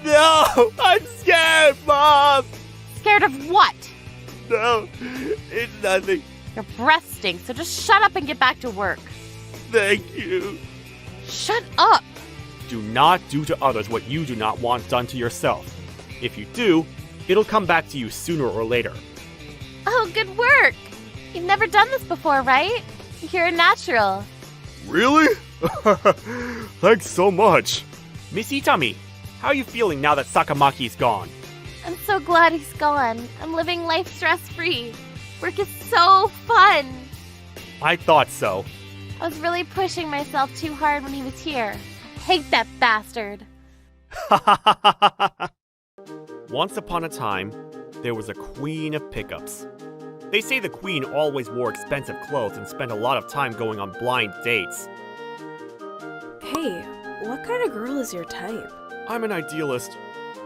No, I'm scared, Mom. Scared of what? No, it's nothing. Your breath stinks, so just shut up and get back to work. Thank you. Shut up! Do not do to others what you do not want done to yourself. If you do, it'll come back to you sooner or later. Oh, good work! You've never done this before, right? You're a natural. Really? Thanks so much. Miss Itami, how are you feeling now that Sakamaki's gone? I'm so glad he's gone. I'm living life stress-free. Work is so fun. I thought so. I was really pushing myself too hard when he was here. I hate that bastard. Once upon a time, there was a queen of pickups. They say the queen always wore expensive clothes and spent a lot of time going on blind dates. Hey, what kind of girl is your type? I'm an idealist.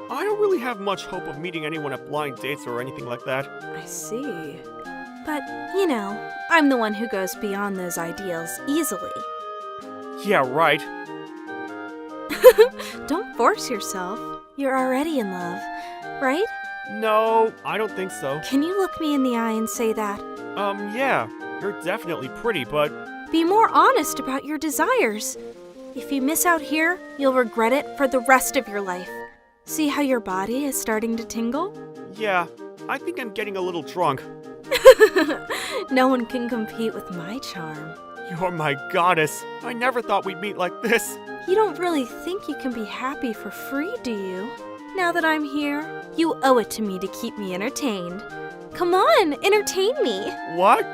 I don't really have much hope of meeting anyone at blind dates or anything like that. I see. But, you know, I'm the one who goes beyond those ideals easily. Yeah, right. Don't force yourself. You're already in love, right? No, I don't think so. Can you look me in the eye and say that? Yeah, you're definitely pretty, but Be more honest about your desires. If you miss out here, you'll regret it for the rest of your life. See how your body is starting to tingle? yeah, I think I'm getting a little drunk. No one can compete with my charm. You're my goddess. I never thought we'd meet like this. You don't really think you can be happy for free, do you? Now that I'm here, you owe it to me to keep me entertained. Come on, entertain me. What?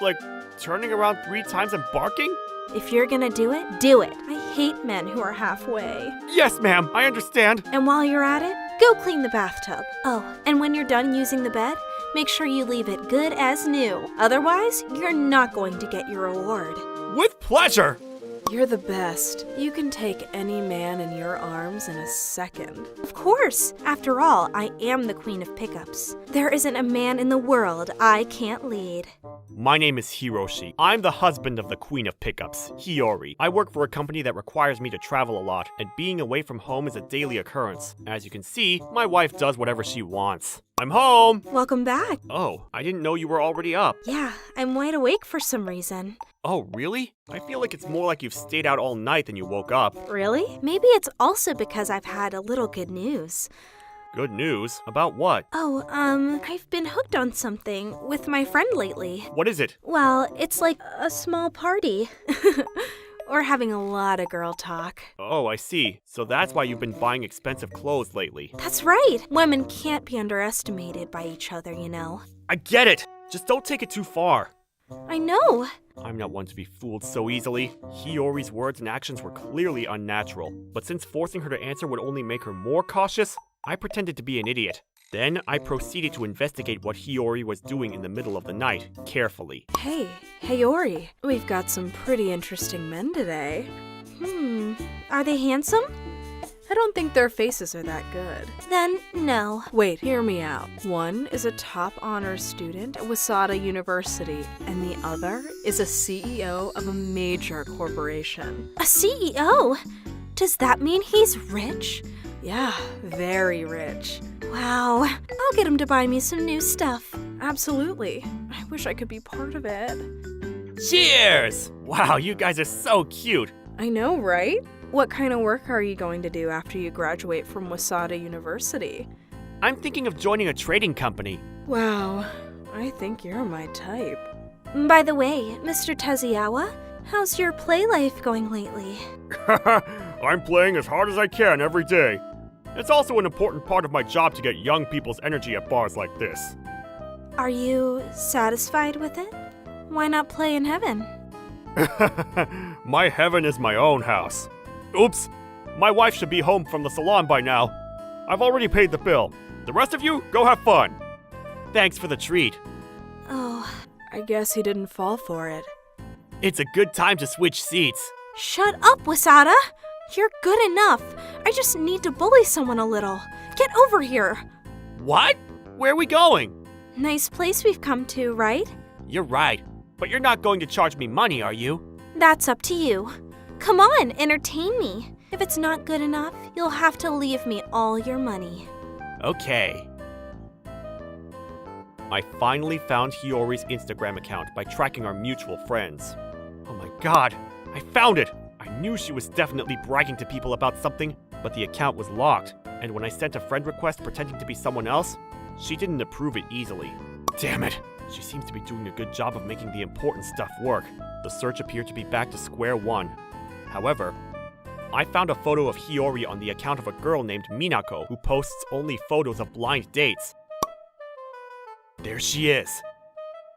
Like turning around 3 times and barking? If you're gonna do it, do it. I hate men who are halfway. Yes, ma'am, I understand. And while you're at it, go clean the bathtub. Oh, and when you're done using the bed, make sure you leave it good as new. Otherwise, you're not going to get your reward. With pleasure. You're the best. You can take any man in your arms in a second. Of course. After all, I am the queen of pickups. There isn't a man in the world I can't lead. My name is Hiroshi. I'm the husband of the queen of pickups, Hiyori. I work for a company that requires me to travel a lot, and being away from home is a daily occurrence. As you can see, my wife does whatever she wants. I'm home! Welcome back. Oh, I didn't know you were already up. Yeah, I'm wide awake for some reason. Oh, really? I feel like it's more like you've stayed out all night than you woke up. Really? Maybe it's also because I've had a little good news. Good news? About what? Oh, I've been hooked on something with my friend lately. What is it? Well, it's like a small party. We're having a lot of girl talk. Oh, I see. So that's why you've been buying expensive clothes lately. That's right. Women can't be underestimated by each other, you know. I get it! Just don't take it too far. I know. I'm not one to be fooled so easily. Hiyori's words and actions were clearly unnatural, but since forcing her to answer would only make her more cautious, I pretended to be an idiot. Then I proceeded to investigate what Hiyori was doing in the middle of the night, carefully. Hey, Hiyori, we've got some pretty interesting men today. Are they handsome? I don't think their faces are that good. Then, no. Wait, hear me out. One is a top honors student at Waseda University, and the other is a CEO of a major corporation. A CEO? Does that mean he's rich? Yeah, very rich. Wow. I'll get him to buy me some new stuff. Absolutely. I wish I could be part of it. Cheers! Wow, you guys are so cute. I know, right? What kind of work are you going to do after you graduate from Waseda University? I'm thinking of joining a trading company. Wow, I think you're my type. By the way, Mr. Tezuyawa, how's your play life going lately? I'm playing as hard as I can every day. It's also an important part of my job to get young people's energy at bars like this. Are you satisfied with it? Why not play in heaven? My heaven is my own house. Oops, my wife should be home from the salon by now. I've already paid the bill. The rest of you, go have fun. Thanks for the treat. Oh, I guess he didn't fall for it. It's a good time to switch seats. shut up, Waseda! You're good enough. I just need to bully someone a little. Get over here. What? Where are we going? Nice place we've come to, right? You're right, but you're not going to charge me money, are you? That's up to you. Come on, entertain me. If it's not good enough, you'll have to leave me all your money. Okay. I finally found Hiyori's Instagram account by tracking our mutual friends. Oh my god, I found it! I knew she was definitely bragging to people about something, but the account was locked, and when I sent a friend request pretending to be someone else, she didn't approve it easily. Damn it! She seems to be doing a good job of making the important stuff work. The search appeared to be back to square one. However, I found a photo of Hiyori on the account of a girl named Minako who posts only photos of blind dates. There she is.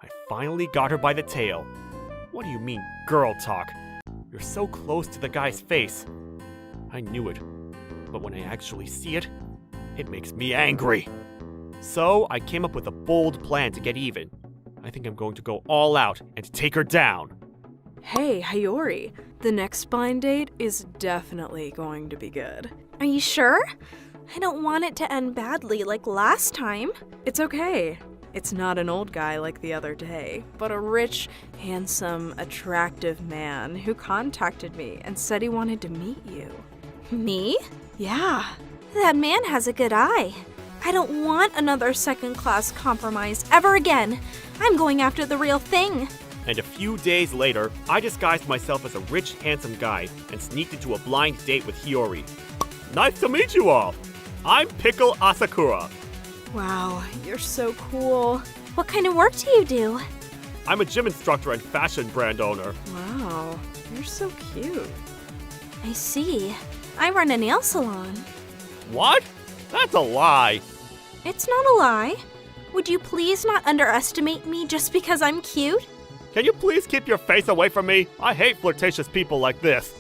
I finally got her by the tail. What do you mean, girl talk? You're so close to the guy's face. I knew it, but when I actually see it, it makes me angry. So I came up with a bold plan to get even. I think I'm going to go all out and take her down. Hey, Hiyori, the next blind date is definitely going to be good. Are you sure? I don't want it to end badly like last time. It's okay. It's not an old guy like the other day, but a rich, handsome, attractive man who contacted me and said he wanted to meet you. Me? Yeah. That man has a good eye. I don't want another second-class compromise ever again. I'm going after the real thing. And a few days later, I disguised myself as a rich, handsome guy and sneaked into a blind date with Hiyori. Nice to meet you all! I'm Pickle Asakura. Wow, you're so cool. What kind of work do you do? I'm a gym instructor and fashion brand owner. Wow, you're so cute. I see. I run a nail salon. What? That's a lie. It's not a lie. Would you please not underestimate me just because I'm cute? Can you please keep your face away from me? I hate flirtatious people like this.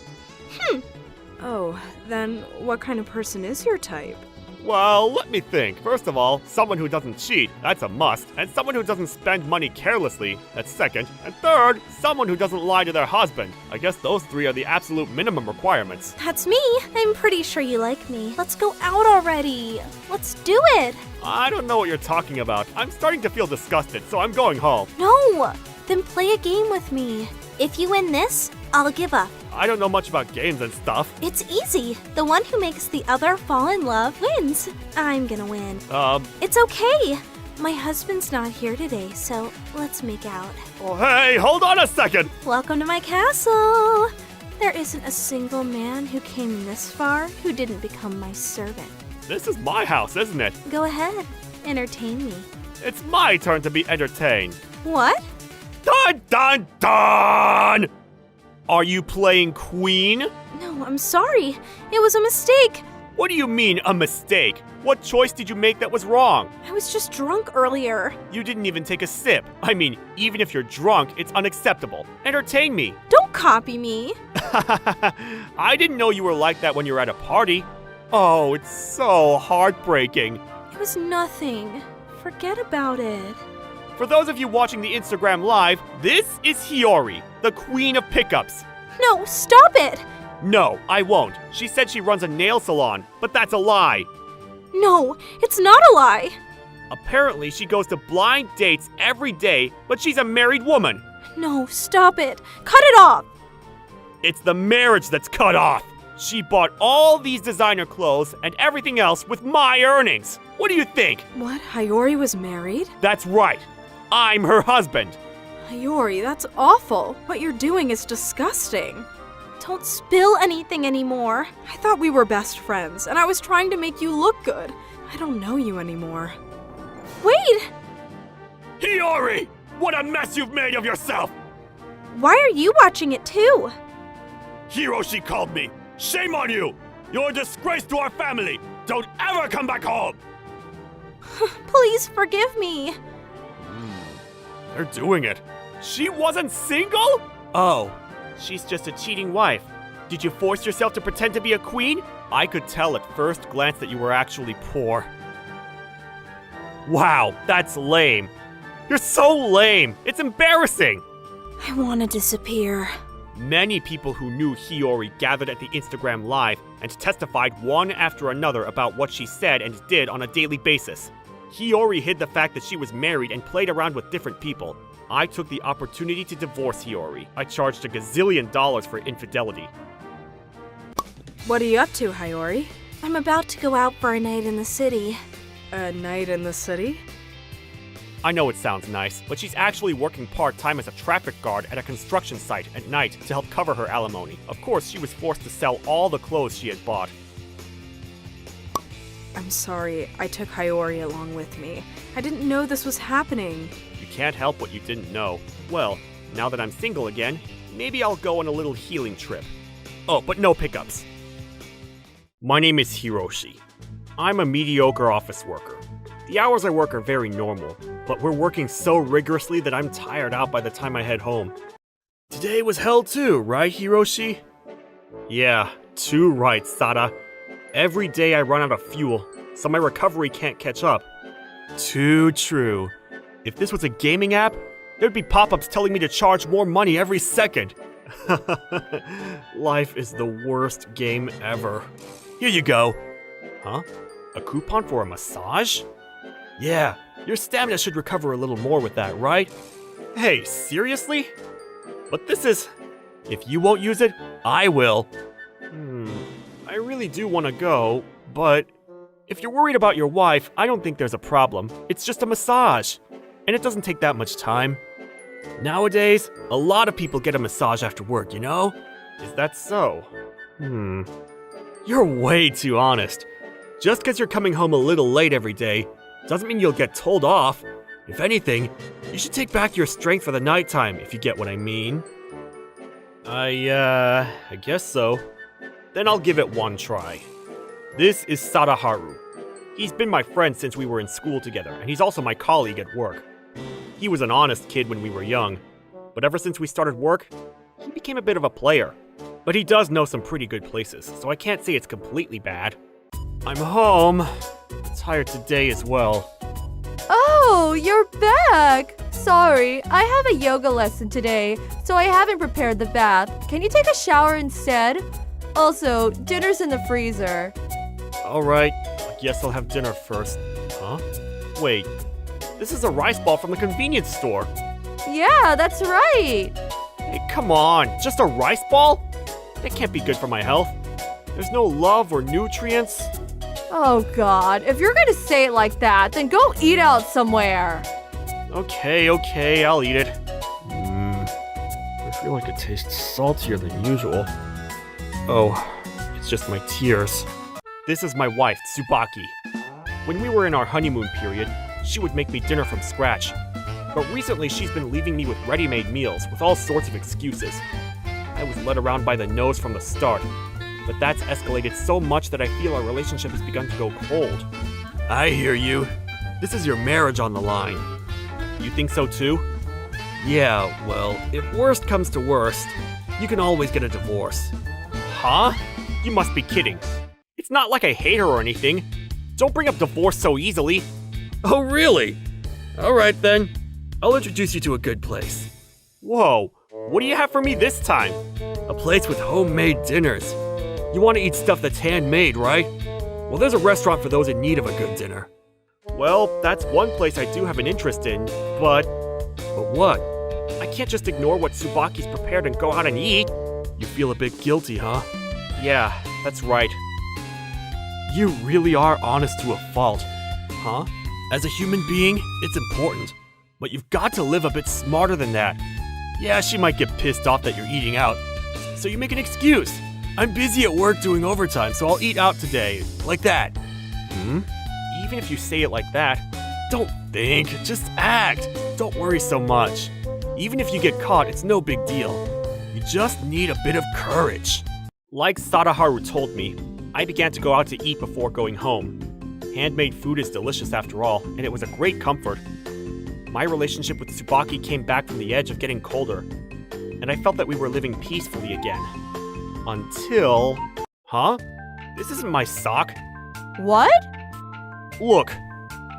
Oh, then what kind of person is your type? Well, let me think. First of all, someone who doesn't cheat, that's a must. And someone who doesn't spend money carelessly, that's second. And third, someone who doesn't lie to their husband. I guess those three are the absolute minimum requirements. That's me. I'm pretty sure you like me. Let's go out already. Let's do it. I don't know what you're talking about. I'm starting to feel disgusted, so I'm going home. No. Then play a game with me. If you win this, I'll give up. I don't know much about games and stuff. It's easy. The one who makes the other fall in love wins. I'm gonna win. It's okay. My husband's not here today, so let's make out. Oh, hey, hold on a second. Welcome to my castle. There isn't a single man who came this far who didn't become my servant. This is my house, isn't it? Go ahead. Entertain me. It's my turn to be entertained. What? Dun dun dun! Are you playing Queen? No, I'm sorry. It was a mistake. What do you mean, a mistake? What choice did you make that was wrong? I was just drunk earlier. You didn't even take a sip. I mean, even if you're drunk, it's unacceptable. Entertain me. Don't copy me. I didn't know you were like that when you were at a party. Oh, it's so heartbreaking. It was nothing. Forget about it. For those of you watching the Instagram live, this is Hiyori, the queen of pickups. No, stop it. No, I won't. She said she runs a nail salon, but that's a lie. No, it's not a lie. Apparently, she goes to blind dates every day, but she's a married woman. No, stop it. Cut it off. It's the marriage that's cut off. She bought all these designer clothes and everything else with my earnings. What do you think? What? Hiyori was married? That's right. I'm her husband. Hiyori, that's awful. What you're doing is disgusting. Don't spill anything anymore. I thought we were best friends, and I was trying to make you look good. I don't know you anymore. Wait! Hiyori! What a mess you've made of yourself! Why are you watching it too? Hiroshi called me. Shame on you! You're a disgrace to our family! Don't ever come back home! Please forgive me. They're doing it. She wasn't single? Oh, she's just a cheating wife. Did you force yourself to pretend to be a queen? I could tell at first glance that you were actually poor. Wow, that's lame. You're so lame. It's embarrassing. I want to disappear. Many people who knew Hiyori gathered at the Instagram Live and testified one after another about what she said and did on a daily basis. Hiyori hid the fact that she was married and played around with different people. I took the opportunity to divorce Hiyori. I charged $1 gazillion for infidelity. What are you up to, Hiyori? I'm about to go out for a night in the city. A night in the city? I know it sounds nice, but she's actually working part-time as a traffic guard at a construction site at night to help cover her alimony. Of course, she was forced to sell all the clothes she had bought. I'm sorry, I took Hiyori along with me. I didn't know this was happening. You can't help what you didn't know. Well, now that I'm single again, maybe I'll go on a little healing trip. Oh, but no pickups. My name is Hiroshi. I'm a mediocre office worker. The hours I work are very normal, but we're working so rigorously that I'm tired out by the time I head home. Today was hell too, right, Hiroshi? Yeah, too right, Sada. Every day I run out of fuel, so my recovery can't catch up. Too true. If this was a gaming app, there'd be pop-ups telling me to charge more money every second. Life is the worst game ever. Here you go. Huh? A coupon for a massage? Yeah, your stamina should recover a little more with that, right? Hey, seriously? But this is... If you won't use it, I will. I really do want to go, but... If you're worried about your wife, I don't think there's a problem. It's just a massage. And it doesn't take that much time. Nowadays, a lot of people get a massage after work, you know? Is that so? You're way too honest. Just because you're coming home a little late every day doesn't mean you'll get told off. If anything, you should take back your strength for the nighttime, if you get what I mean. I guess so. Then I'll give it one try. This is Sadaharu. He's been my friend since we were in school together, and he's also my colleague at work. He was an honest kid when we were young, but ever since we started work, he became a bit of a player. But he does know some pretty good places, so I can't say it's completely bad. I'm home. Tired today as well. Oh, you're back! Sorry, I have a yoga lesson today, so I haven't prepared the bath. Can you take a shower instead? Also, dinner's in the freezer. Alright, I guess I'll have dinner first. Huh? Wait, this is a rice ball from the convenience store. Yeah, that's right. Hey, come on, just a rice ball? That can't be good for my health. There's no love or nutrients. Oh god, if you're gonna say it like that, then go eat out somewhere. Okay, I'll eat it. I feel like it tastes saltier than usual. Oh, it's just my tears. This is my wife, Tsubaki. When we were in our honeymoon period, she would make me dinner from scratch. But recently she's been leaving me with ready-made meals with all sorts of excuses. I was led around by the nose from the start, but that's escalated so much that I feel our relationship has begun to go cold. I hear you. This is your marriage on the line. You think so too? Yeah, well, if worst comes to worst, you can always get a divorce. Huh? You must be kidding. It's not like I hate her or anything. Don't bring up divorce so easily. Oh, really? Alright then. I'll introduce you to a good place. Whoa, what do you have for me this time? A place with homemade dinners. You want to eat stuff that's handmade, right? Well, there's a restaurant for those in need of a good dinner. Well, that's one place I do have an interest in, but... But what? I can't just ignore what Tsubaki's prepared and go out and eat. You feel a bit guilty, huh? Yeah, that's right. You really are honest to a fault. Huh? As a human being, it's important. But you've got to live a bit smarter than that. Yeah, she might get pissed off that you're eating out. So you make an excuse. I'm busy at work doing overtime, so I'll eat out today. Like that. Even if you say it like that, don't think, just act. Don't worry so much. Even if you get caught, it's no big deal. You just need a bit of courage. Like Sadaharu told me, I began to go out to eat before going home. Handmade food is delicious after all, and it was a great comfort. My relationship with Tsubaki came back from the edge of getting colder, and I felt that we were living peacefully again. Until... Huh? This isn't my sock. What? Look,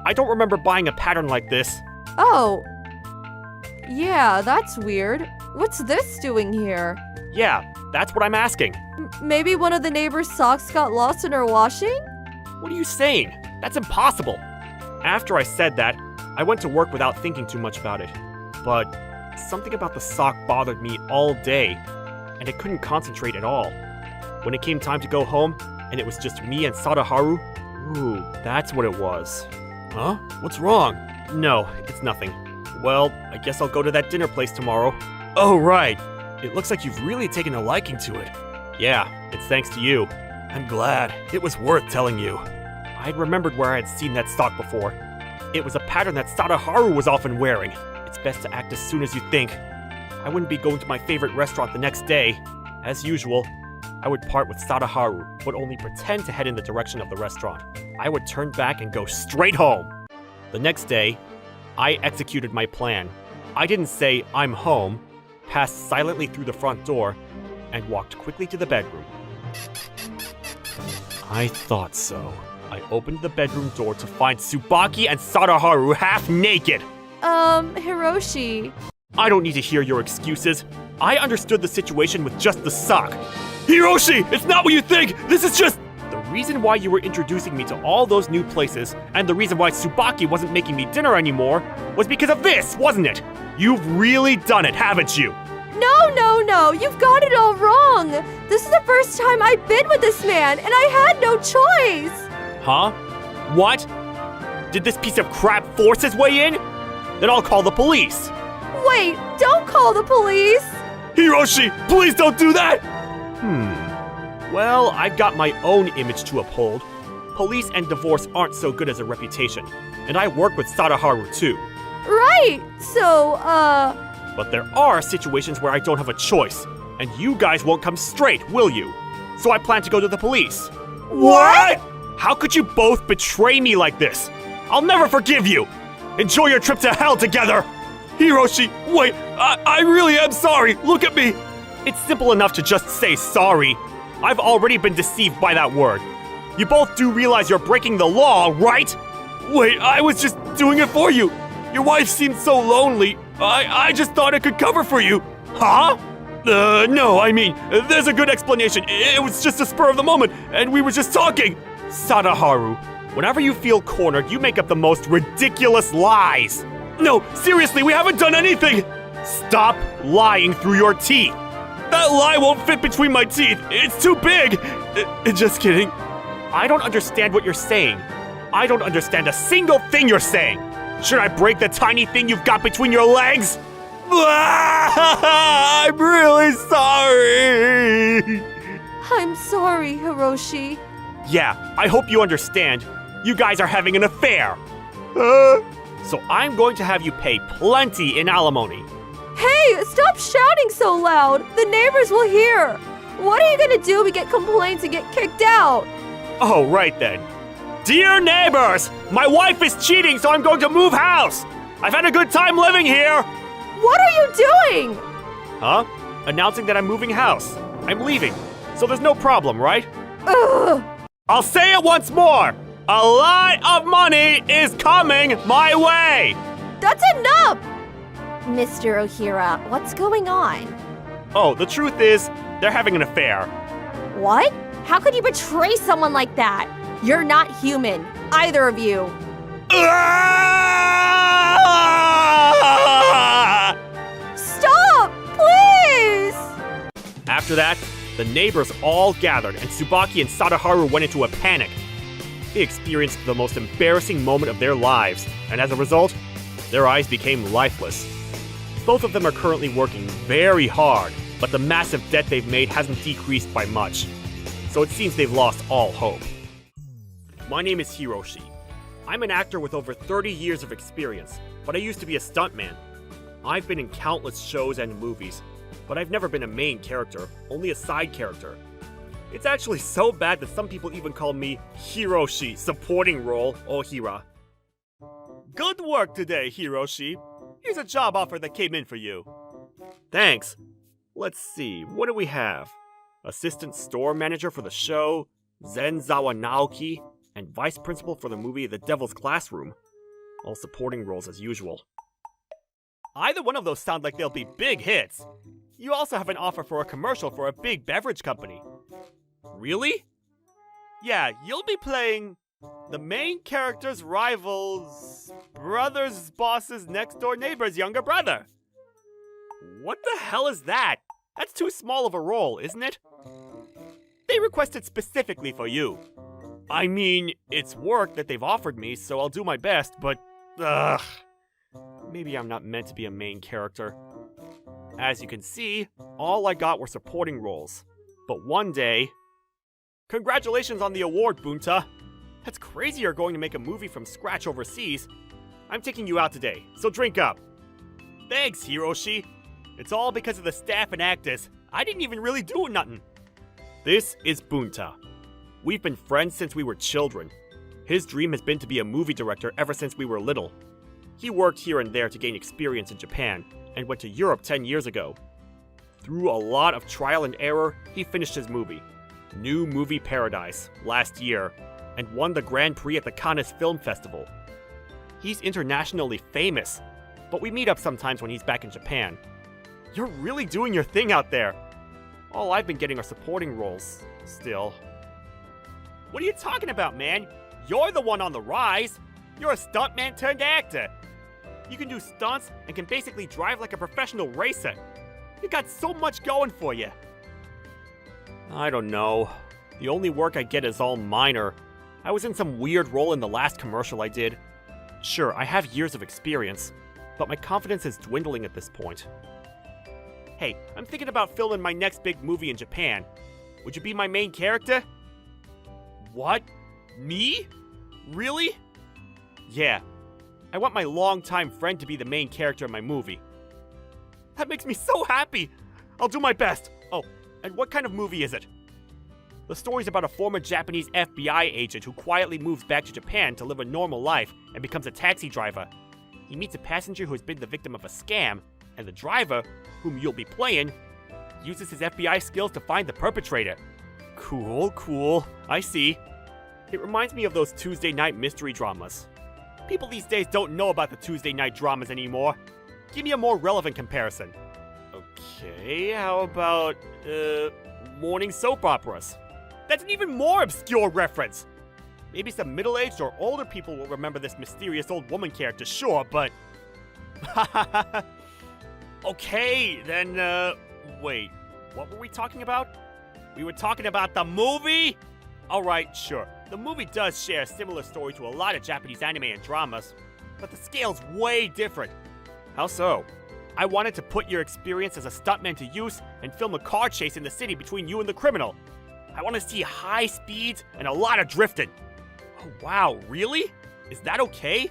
I don't remember buying a pattern like this. Oh. Yeah, that's weird. What's this doing here? Yeah, that's what I'm asking. Maybe one of the neighbor's socks got lost in her washing? What are you saying? That's impossible. After I said that, I went to work without thinking too much about it. But something about the sock bothered me all day, and I couldn't concentrate at all. When it came time to go home, and it was just me and Sadaharu, ooh, that's what it was. Huh? What's wrong? No, it's nothing. Well, I guess I'll go to that dinner place tomorrow. Oh, right. It looks like you've really taken a liking to it. Yeah, it's thanks to you. I'm glad. It was worth telling you. I'd remembered where I had seen that sock before. It was a pattern that Sadaharu was often wearing. It's best to act as soon as you think. I wouldn't be going to my favorite restaurant the next day. As usual, I would part with Sadaharu, but only pretend to head in the direction of the restaurant. I would turn back and go straight home. The next day, I executed my plan. I didn't say, I'm home, passed silently through the front door, and walked quickly to the bedroom. I thought so. I opened the bedroom door to find Tsubaki and Sadaharu half naked. Hiroshi. I don't need to hear your excuses. I understood the situation with just the sock. Hiroshi, it's not what you think! This is just... The reason why you were introducing me to all those new places, and the reason why Tsubaki wasn't making me dinner anymore, was because of this, wasn't it? You've really done it, haven't you? No, you've got it all wrong. This is the first time I've been with this man, and I had no choice. Huh? What? Did this piece of crap force his way in? Then I'll call the police. Wait, don't call the police. Hiroshi, please don't do that! Well, I've got my own image to uphold. Police and divorce aren't so good as a reputation, and I work with Sadaharu too. Right, so, But there are situations where I don't have a choice, and you guys won't come straight, will you? So I plan to go to the police. What? How could you both betray me like this? I'll never forgive you! Enjoy your trip to hell together! Hiroshi, wait, I really am sorry, look at me! It's simple enough to just say sorry. I've already been deceived by that word. You both do realize you're breaking the law, right? Wait, I was just doing it for you. Your wife seemed so lonely. I just thought it could cover for you. Huh? No, I mean, there's a good explanation. It was just a spur of the moment, and we were just talking. Sadaharu, whenever you feel cornered, you make up the most ridiculous lies. No, seriously, we haven't done anything. Stop lying through your teeth. That lie won't fit between my teeth. It's too big. Just kidding. I don't understand what you're saying. I don't understand a single thing you're saying. Should I break the tiny thing you've got between your legs? I'm really sorry. I'm sorry, Hiroshi. Yeah, I hope you understand. You guys are having an affair. So I'm going to have you pay plenty in alimony. Hey, stop shouting so loud. The neighbors will hear. What are you gonna do if we get complaints and get kicked out? Oh, right then. Dear neighbors, my wife is cheating, so I'm going to move house. I've had a good time living here. What are you doing? Huh? Announcing that I'm moving house. I'm leaving, so there's no problem, right? Ugh. I'll say it once more. A lot of money is coming my way. That's enough! Mr. Ohira, what's going on? Oh, the truth is, they're having an affair. What? How could you betray someone like that? You're not human, either of you. Stop, please! After that, the neighbors all gathered and Tsubaki and Sadaharu went into a panic. They experienced the most embarrassing moment of their lives, and as a result, their eyes became lifeless. Both of them are currently working very hard, but the massive debt they've made hasn't decreased by much. So it seems they've lost all hope. My name is Hiroshi. I'm an actor with over 30 years of experience, but I used to be a stuntman. I've been in countless shows and movies, but I've never been a main character, only a side character. It's actually so bad that some people even call me Hiroshi, supporting role, Ohira. Good work today, Hiroshi. Here's a job offer that came in for you. Thanks. Let's see, what do we have? Assistant store manager for the show, Zenzawa Naoki, and vice principal for the movie The Devil's Classroom. All supporting roles as usual. Either one of those sound like they'll be big hits. You also have an offer for a commercial for a big beverage company. Really? Yeah, you'll be playing the main character's rival's brother's boss's next door neighbor's younger brother. What the hell is that? That's too small of a role, isn't it? They requested specifically for you. I mean, it's work that they've offered me, so I'll do my best, but maybe I'm not meant to be a main character. As you can see, all I got were supporting roles. But one day... Congratulations on the award, Bunta! That's crazy you're going to make a movie from scratch overseas. I'm taking you out today, so drink up. Thanks, Hiroshi. It's all because of the staff and actors. I didn't even really do nothing. This is Bunta. We've been friends since we were children. His dream has been to be a movie director ever since we were little. He worked here and there to gain experience in Japan, and went to Europe 10 years ago. Through a lot of trial and error, he finished his movie, New Movie Paradise, last year, and won the Grand Prix at the Cannes Film Festival. He's internationally famous, but we meet up sometimes when he's back in Japan. You're really doing your thing out there. All I've been getting are supporting roles, still. What are you talking about, man? You're the one on the rise. You're a stuntman turned actor. You can do stunts and can basically drive like a professional racer. You got so much going for you. I don't know. The only work I get is all minor. I was in some weird role in the last commercial I did. Sure, I have years of experience, but my confidence is dwindling at this point. Hey, I'm thinking about filming my next big movie in Japan. Would you be my main character? What? Me? Really? Yeah. I want my longtime friend to be the main character in my movie. That makes me so happy! I'll do my best. Oh, and what kind of movie is it? The story's about a former Japanese FBI agent who quietly moves back to Japan to live a normal life and becomes a taxi driver. He meets a passenger who has been the victim of a scam, and the driver, whom you'll be playing, uses his FBI skills to find the perpetrator. Cool. I see. It reminds me of those Tuesday night mystery dramas. People these days don't know about the Tuesday night dramas anymore. Give me a more relevant comparison. Okay, how about, morning soap operas? That's an even more obscure reference! Maybe some middle-aged or older people will remember this mysterious old woman character, sure, but... Okay, then, wait, what were we talking about? We were talking about the movie? Alright, sure. The movie does share a similar story to a lot of Japanese anime and dramas, but the scale's way different. How so? I wanted to put your experience as a stuntman to use and film a car chase in the city between you and the criminal. I want to see high speeds and a lot of drifting. Oh wow, really? Is that okay?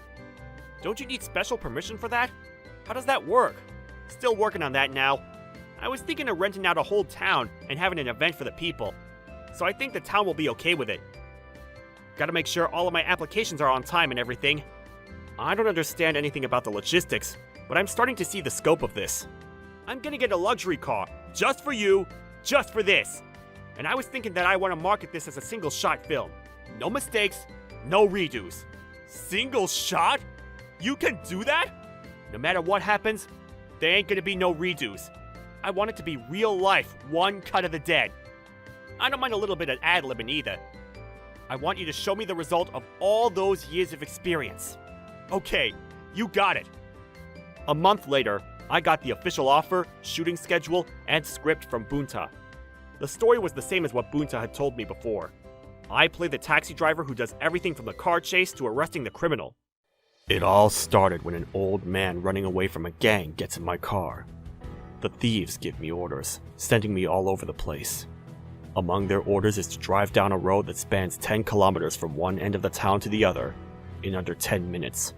Don't you need special permission for that? How does that work? Still working on that now. I was thinking of renting out a whole town and having an event for the people. So I think the town will be okay with it. Gotta make sure all of my applications are on time and everything. I don't understand anything about the logistics, but I'm starting to see the scope of this. I'm gonna get a luxury car, just for you, just for this. And I was thinking that I want to market this as a single shot film. No mistakes, no redos. Single shot? You can do that? No matter what happens, there ain't gonna be no redos. I want it to be real life, one cut of the dead. I don't mind a little bit of ad-libbing either. I want you to show me the result of all those years of experience. Okay, you got it. A month later, I got the official offer, shooting schedule, and script from Bunta. The story was the same as what Bunta had told me before. I play the taxi driver who does everything from the car chase to arresting the criminal. It all started when an old man running away from a gang gets in my car. The thieves give me orders, sending me all over the place. Among their orders is to drive down a road that spans 10 kilometers from one end of the town to the other in under 10 minutes.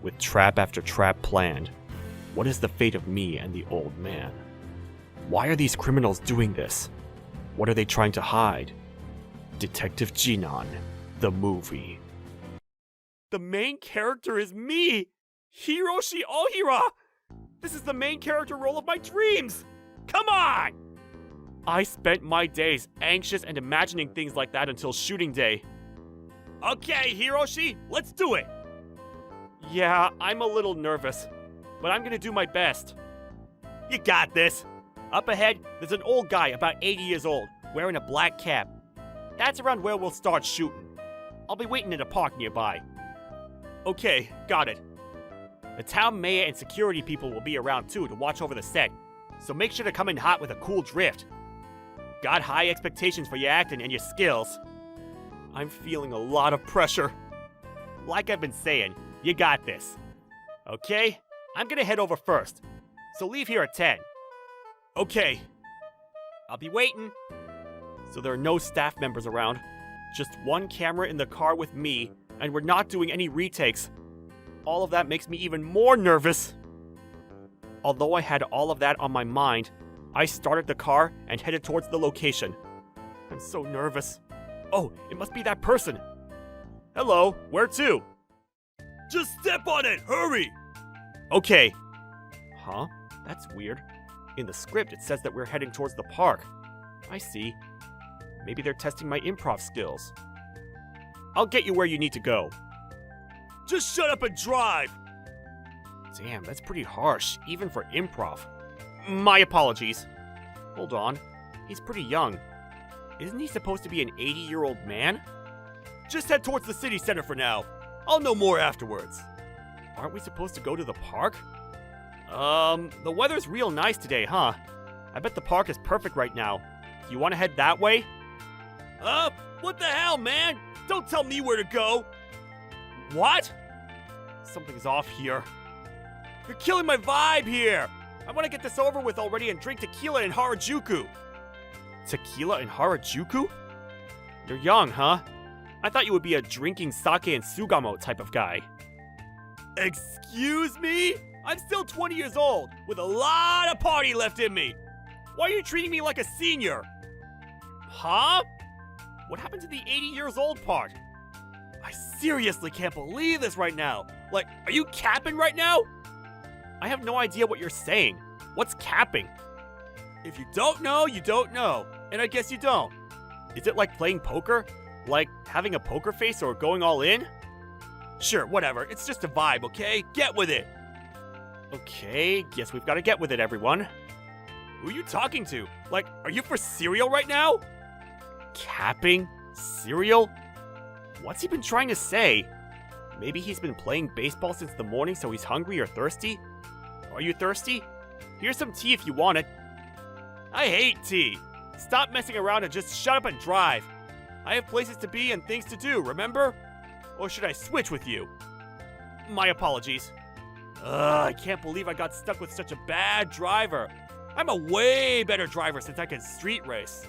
With trap after trap planned, what is the fate of me and the old man? Why are these criminals doing this? What are they trying to hide? Detective Jinan, the movie. The main character is me! Hiroshi Ohira! This is the main character role of my dreams! Come on! I spent my days anxious and imagining things like that until shooting day. Okay, Hiroshi, let's do it! Yeah, I'm a little nervous, but I'm gonna do my best. You got this! Up ahead, there's an old guy about 80 years old, wearing a black cap. That's around where we'll start shooting. I'll be waiting in a park nearby. Okay, got it. The town mayor and security people will be around too to watch over the set, so make sure to come in hot with a cool drift. Got high expectations for your acting and your skills. I'm feeling a lot of pressure. Like I've been saying, you got this. Okay, I'm gonna head over first, so leave here at 10. Okay, I'll be waiting. So there are no staff members around, just one camera in the car with me, and we're not doing any retakes. All of that makes me even more nervous. Although I had all of that on my mind, I started the car and headed towards the location. I'm so nervous. Oh, it must be that person. Hello, where to? Just step on it, hurry! Okay. Huh? That's weird. In the script, it says that we're heading towards the park. I see. Maybe they're testing my improv skills. I'll get you where you need to go. Just shut up and drive! Damn, that's pretty harsh, even for improv. My apologies. Hold on. He's pretty young. Isn't he supposed to be an 80-year-old man? Just head towards the city center for now. I'll know more afterwards. Aren't we supposed to go to the park? The weather's real nice today, huh? I bet the park is perfect right now. Do you want to head that way? What the hell, man? Don't tell me where to go. What? Something's off here. You're killing my vibe here. I want to get this over with already and drink tequila in Harajuku. Tequila in Harajuku? You're young, huh? I thought you would be a drinking sake and sugamo type of guy. Excuse me? I'm still 20 years old, with a lot of party left in me. Why are you treating me like a senior? Huh? What happened to the 80 years old part? I seriously can't believe this right now. Like, are you capping right now? I have no idea what you're saying. What's capping? If you don't know, you don't know. And I guess you don't. Is it like playing poker? Like having a poker face or going all in? Sure, whatever. It's just a vibe, okay? Get with it. Okay, guess we've got to get with it, everyone. Who are you talking to? Like, are you for cereal right now? Capping? Cereal? What's he been trying to say? Maybe he's been playing baseball since the morning so he's hungry or thirsty? Are you thirsty? Here's some tea if you want it. I hate tea. Stop messing around and just shut up and drive. I have places to be and things to do, remember? Or should I switch with you? My apologies. I can't believe I got stuck with such a bad driver. I'm a way better driver since I can street race.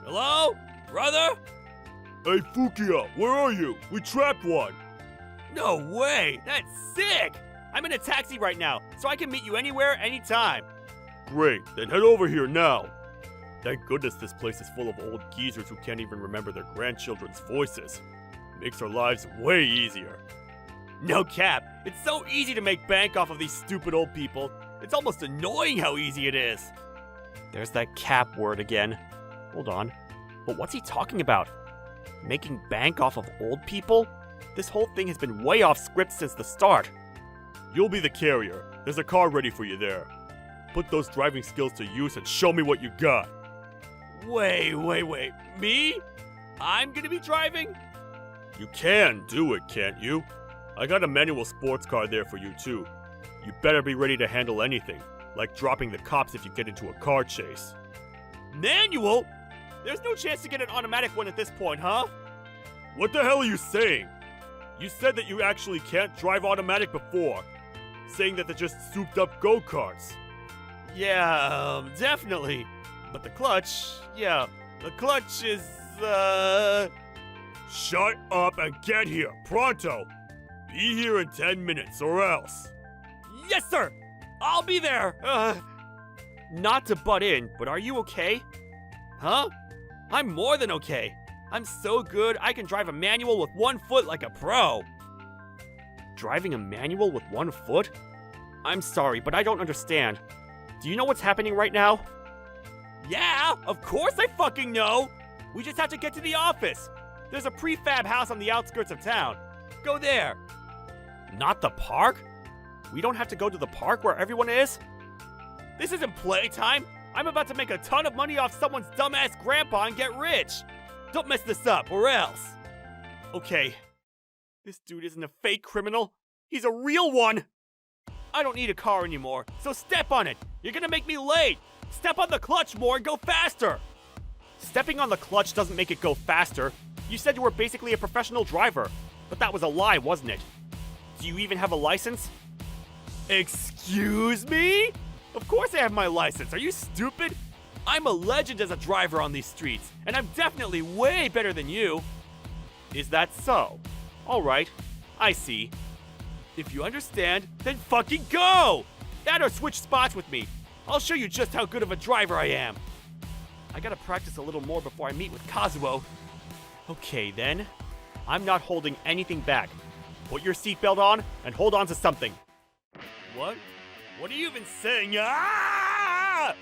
Hello? Brother? Hey, Fukia, where are you? We trapped one. No way! That's sick! I'm in a taxi right now, so I can meet you anywhere, anytime. Great, then head over here now. Thank goodness this place is full of old geezers who can't even remember their grandchildren's voices. Makes our lives way easier. No cap, it's so easy to make bank off of these stupid old people. It's almost annoying how easy it is. There's that cap word again. Hold on. But what's he talking about? Making bank off of old people? This whole thing has been way off script since the start. You'll be the carrier. There's a car ready for you there. Put those driving skills to use and show me what you got. Wait. Me? I'm gonna be driving? You can do it, can't you? I got a manual sports car there for you too. You better be ready to handle anything, like dropping the cops if you get into a car chase. Manual? There's no chance to get an automatic one at this point, huh? What the hell are you saying? You said that you actually can't drive automatic before, saying that they're just souped up go-karts. Yeah, definitely. But the clutch is, Shut up and get here, pronto! Be here in 10 minutes or else. Yes, sir! I'll be there! Not to butt in, but are you okay? Huh? I'm more than okay. I'm so good I can drive a manual with one foot like a pro. Driving a manual with one foot? I'm sorry, but I don't understand. Do you know what's happening right now? Yeah, of course I fucking know! We just have to get to the office. There's a prefab house on the outskirts of town. Go there. Not the park? We don't have to go to the park where everyone is? This isn't playtime. I'm about to make a ton of money off someone's dumbass grandpa and get rich. Don't mess this up, or else. Okay. This dude isn't a fake criminal. He's a real one. I don't need a car anymore, so step on it. You're gonna make me late. Step on the clutch more and go faster. Stepping on the clutch doesn't make it go faster. You said you were basically a professional driver, but that was a lie, wasn't it? Do you even have a license? Excuse me? Of course I have my license. Are you stupid? I'm a legend as a driver on these streets, and I'm definitely way better than you. Is that so? Alright, I see. If you understand, then fucking go! That or switch spots with me. I'll show you just how good of a driver I am. I gotta practice a little more before I meet with Kazuo. Okay then. I'm not holding anything back. Put your seatbelt on and hold on to something. What? What are you even saying? Ah!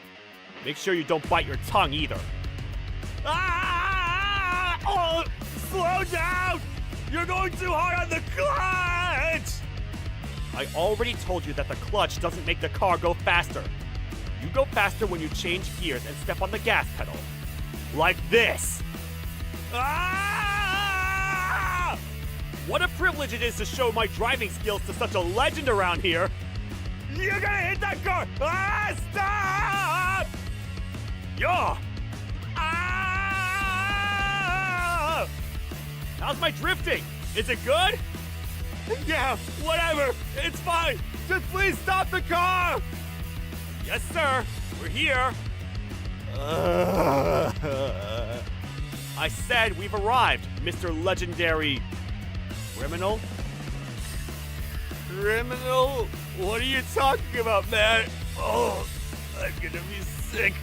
Make sure you don't bite your tongue either. Ah! Oh! Slow down! You're going too hard on the clutch! I already told you that the clutch doesn't make the car go faster. You go faster when you change gears and step on the gas pedal. Like this. Ah! What a privilege it is to show my driving skills to such a legend around here. You're gonna hit that car! Ah, stop! Yeah! Ah! How's my drifting? Is it good? Yeah, whatever. It's fine. Just please stop the car! Yes, sir. We're here. I said we've arrived, Mr. Legendary Criminal. Criminal? What are you talking about, man? Oh, I'm gonna be sick.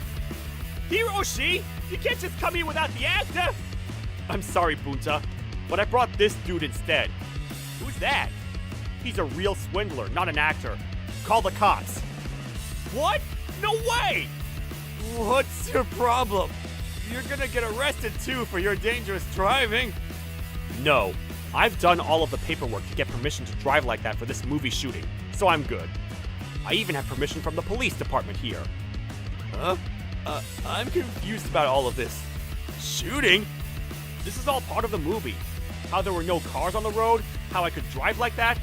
Hiroshi, you can't just come here without the actor. I'm sorry, Bunta, but I brought this dude instead. Who's that? He's a real swindler, not an actor. Call the cops. What? No way! What's your problem? You're gonna get arrested too for your dangerous driving. No, I've done all of the paperwork to get permission to drive like that for this movie shooting, so I'm good. I even have permission from the police department here. Huh? I'm confused about all of this. Shooting? This is all part of the movie. How there were no cars on the road, how I could drive like that.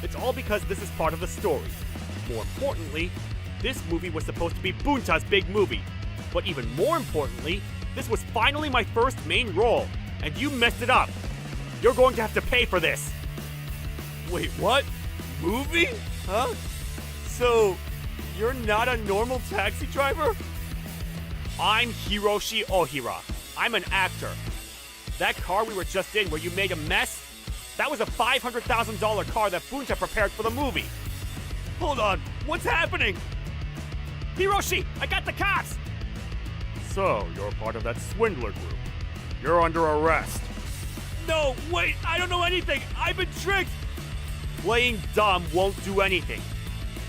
It's all because this is part of the story. More importantly, this movie was supposed to be Bunta's big movie. But even more importantly, this was finally my first main role, and you messed it up. You're going to have to pay for this. Wait, what? Movie? Huh? So, you're not a normal taxi driver? I'm Hiroshi Ohira. I'm an actor. That car we were just in where you made a mess, that was a $500,000 car that Bunta prepared for the movie. Hold on, what's happening? Hiroshi, I got the cops! So, you're part of that swindler group. You're under arrest. No, wait, I don't know anything. I've been tricked. Playing dumb won't do anything.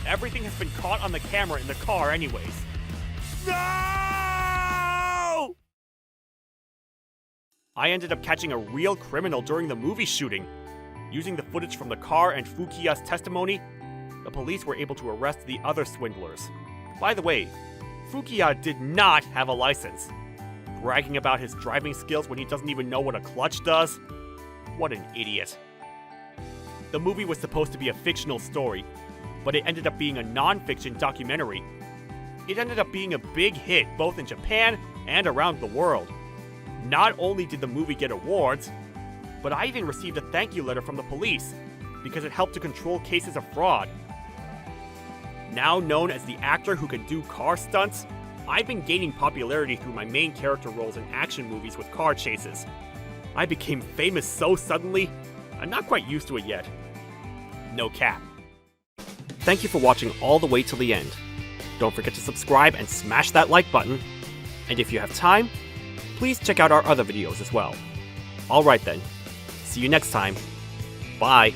Everything has been caught on the camera in the car anyways. No! I ended up catching a real criminal during the movie shooting. Using the footage from the car and Fukiya's testimony, the police were able to arrest the other swindlers. By the way, Fukiya did not have a license. Bragging about his driving skills when he doesn't even know what a clutch does? What an idiot. The movie was supposed to be a fictional story, but it ended up being a non-fiction documentary. It ended up being a big hit both in Japan and around the world. Not only did the movie get awards, but I even received a thank you letter from the police because it helped to control cases of fraud. Now known as the actor who can do car stunts, I've been gaining popularity through my main character roles in action movies with car chases. I became famous so suddenly, I'm not quite used to it yet. No cap. Thank you for watching all the way till the end. Don't forget to subscribe and smash that like button. And if you have time, please check out our other videos as well. Alright then, see you next time. Bye.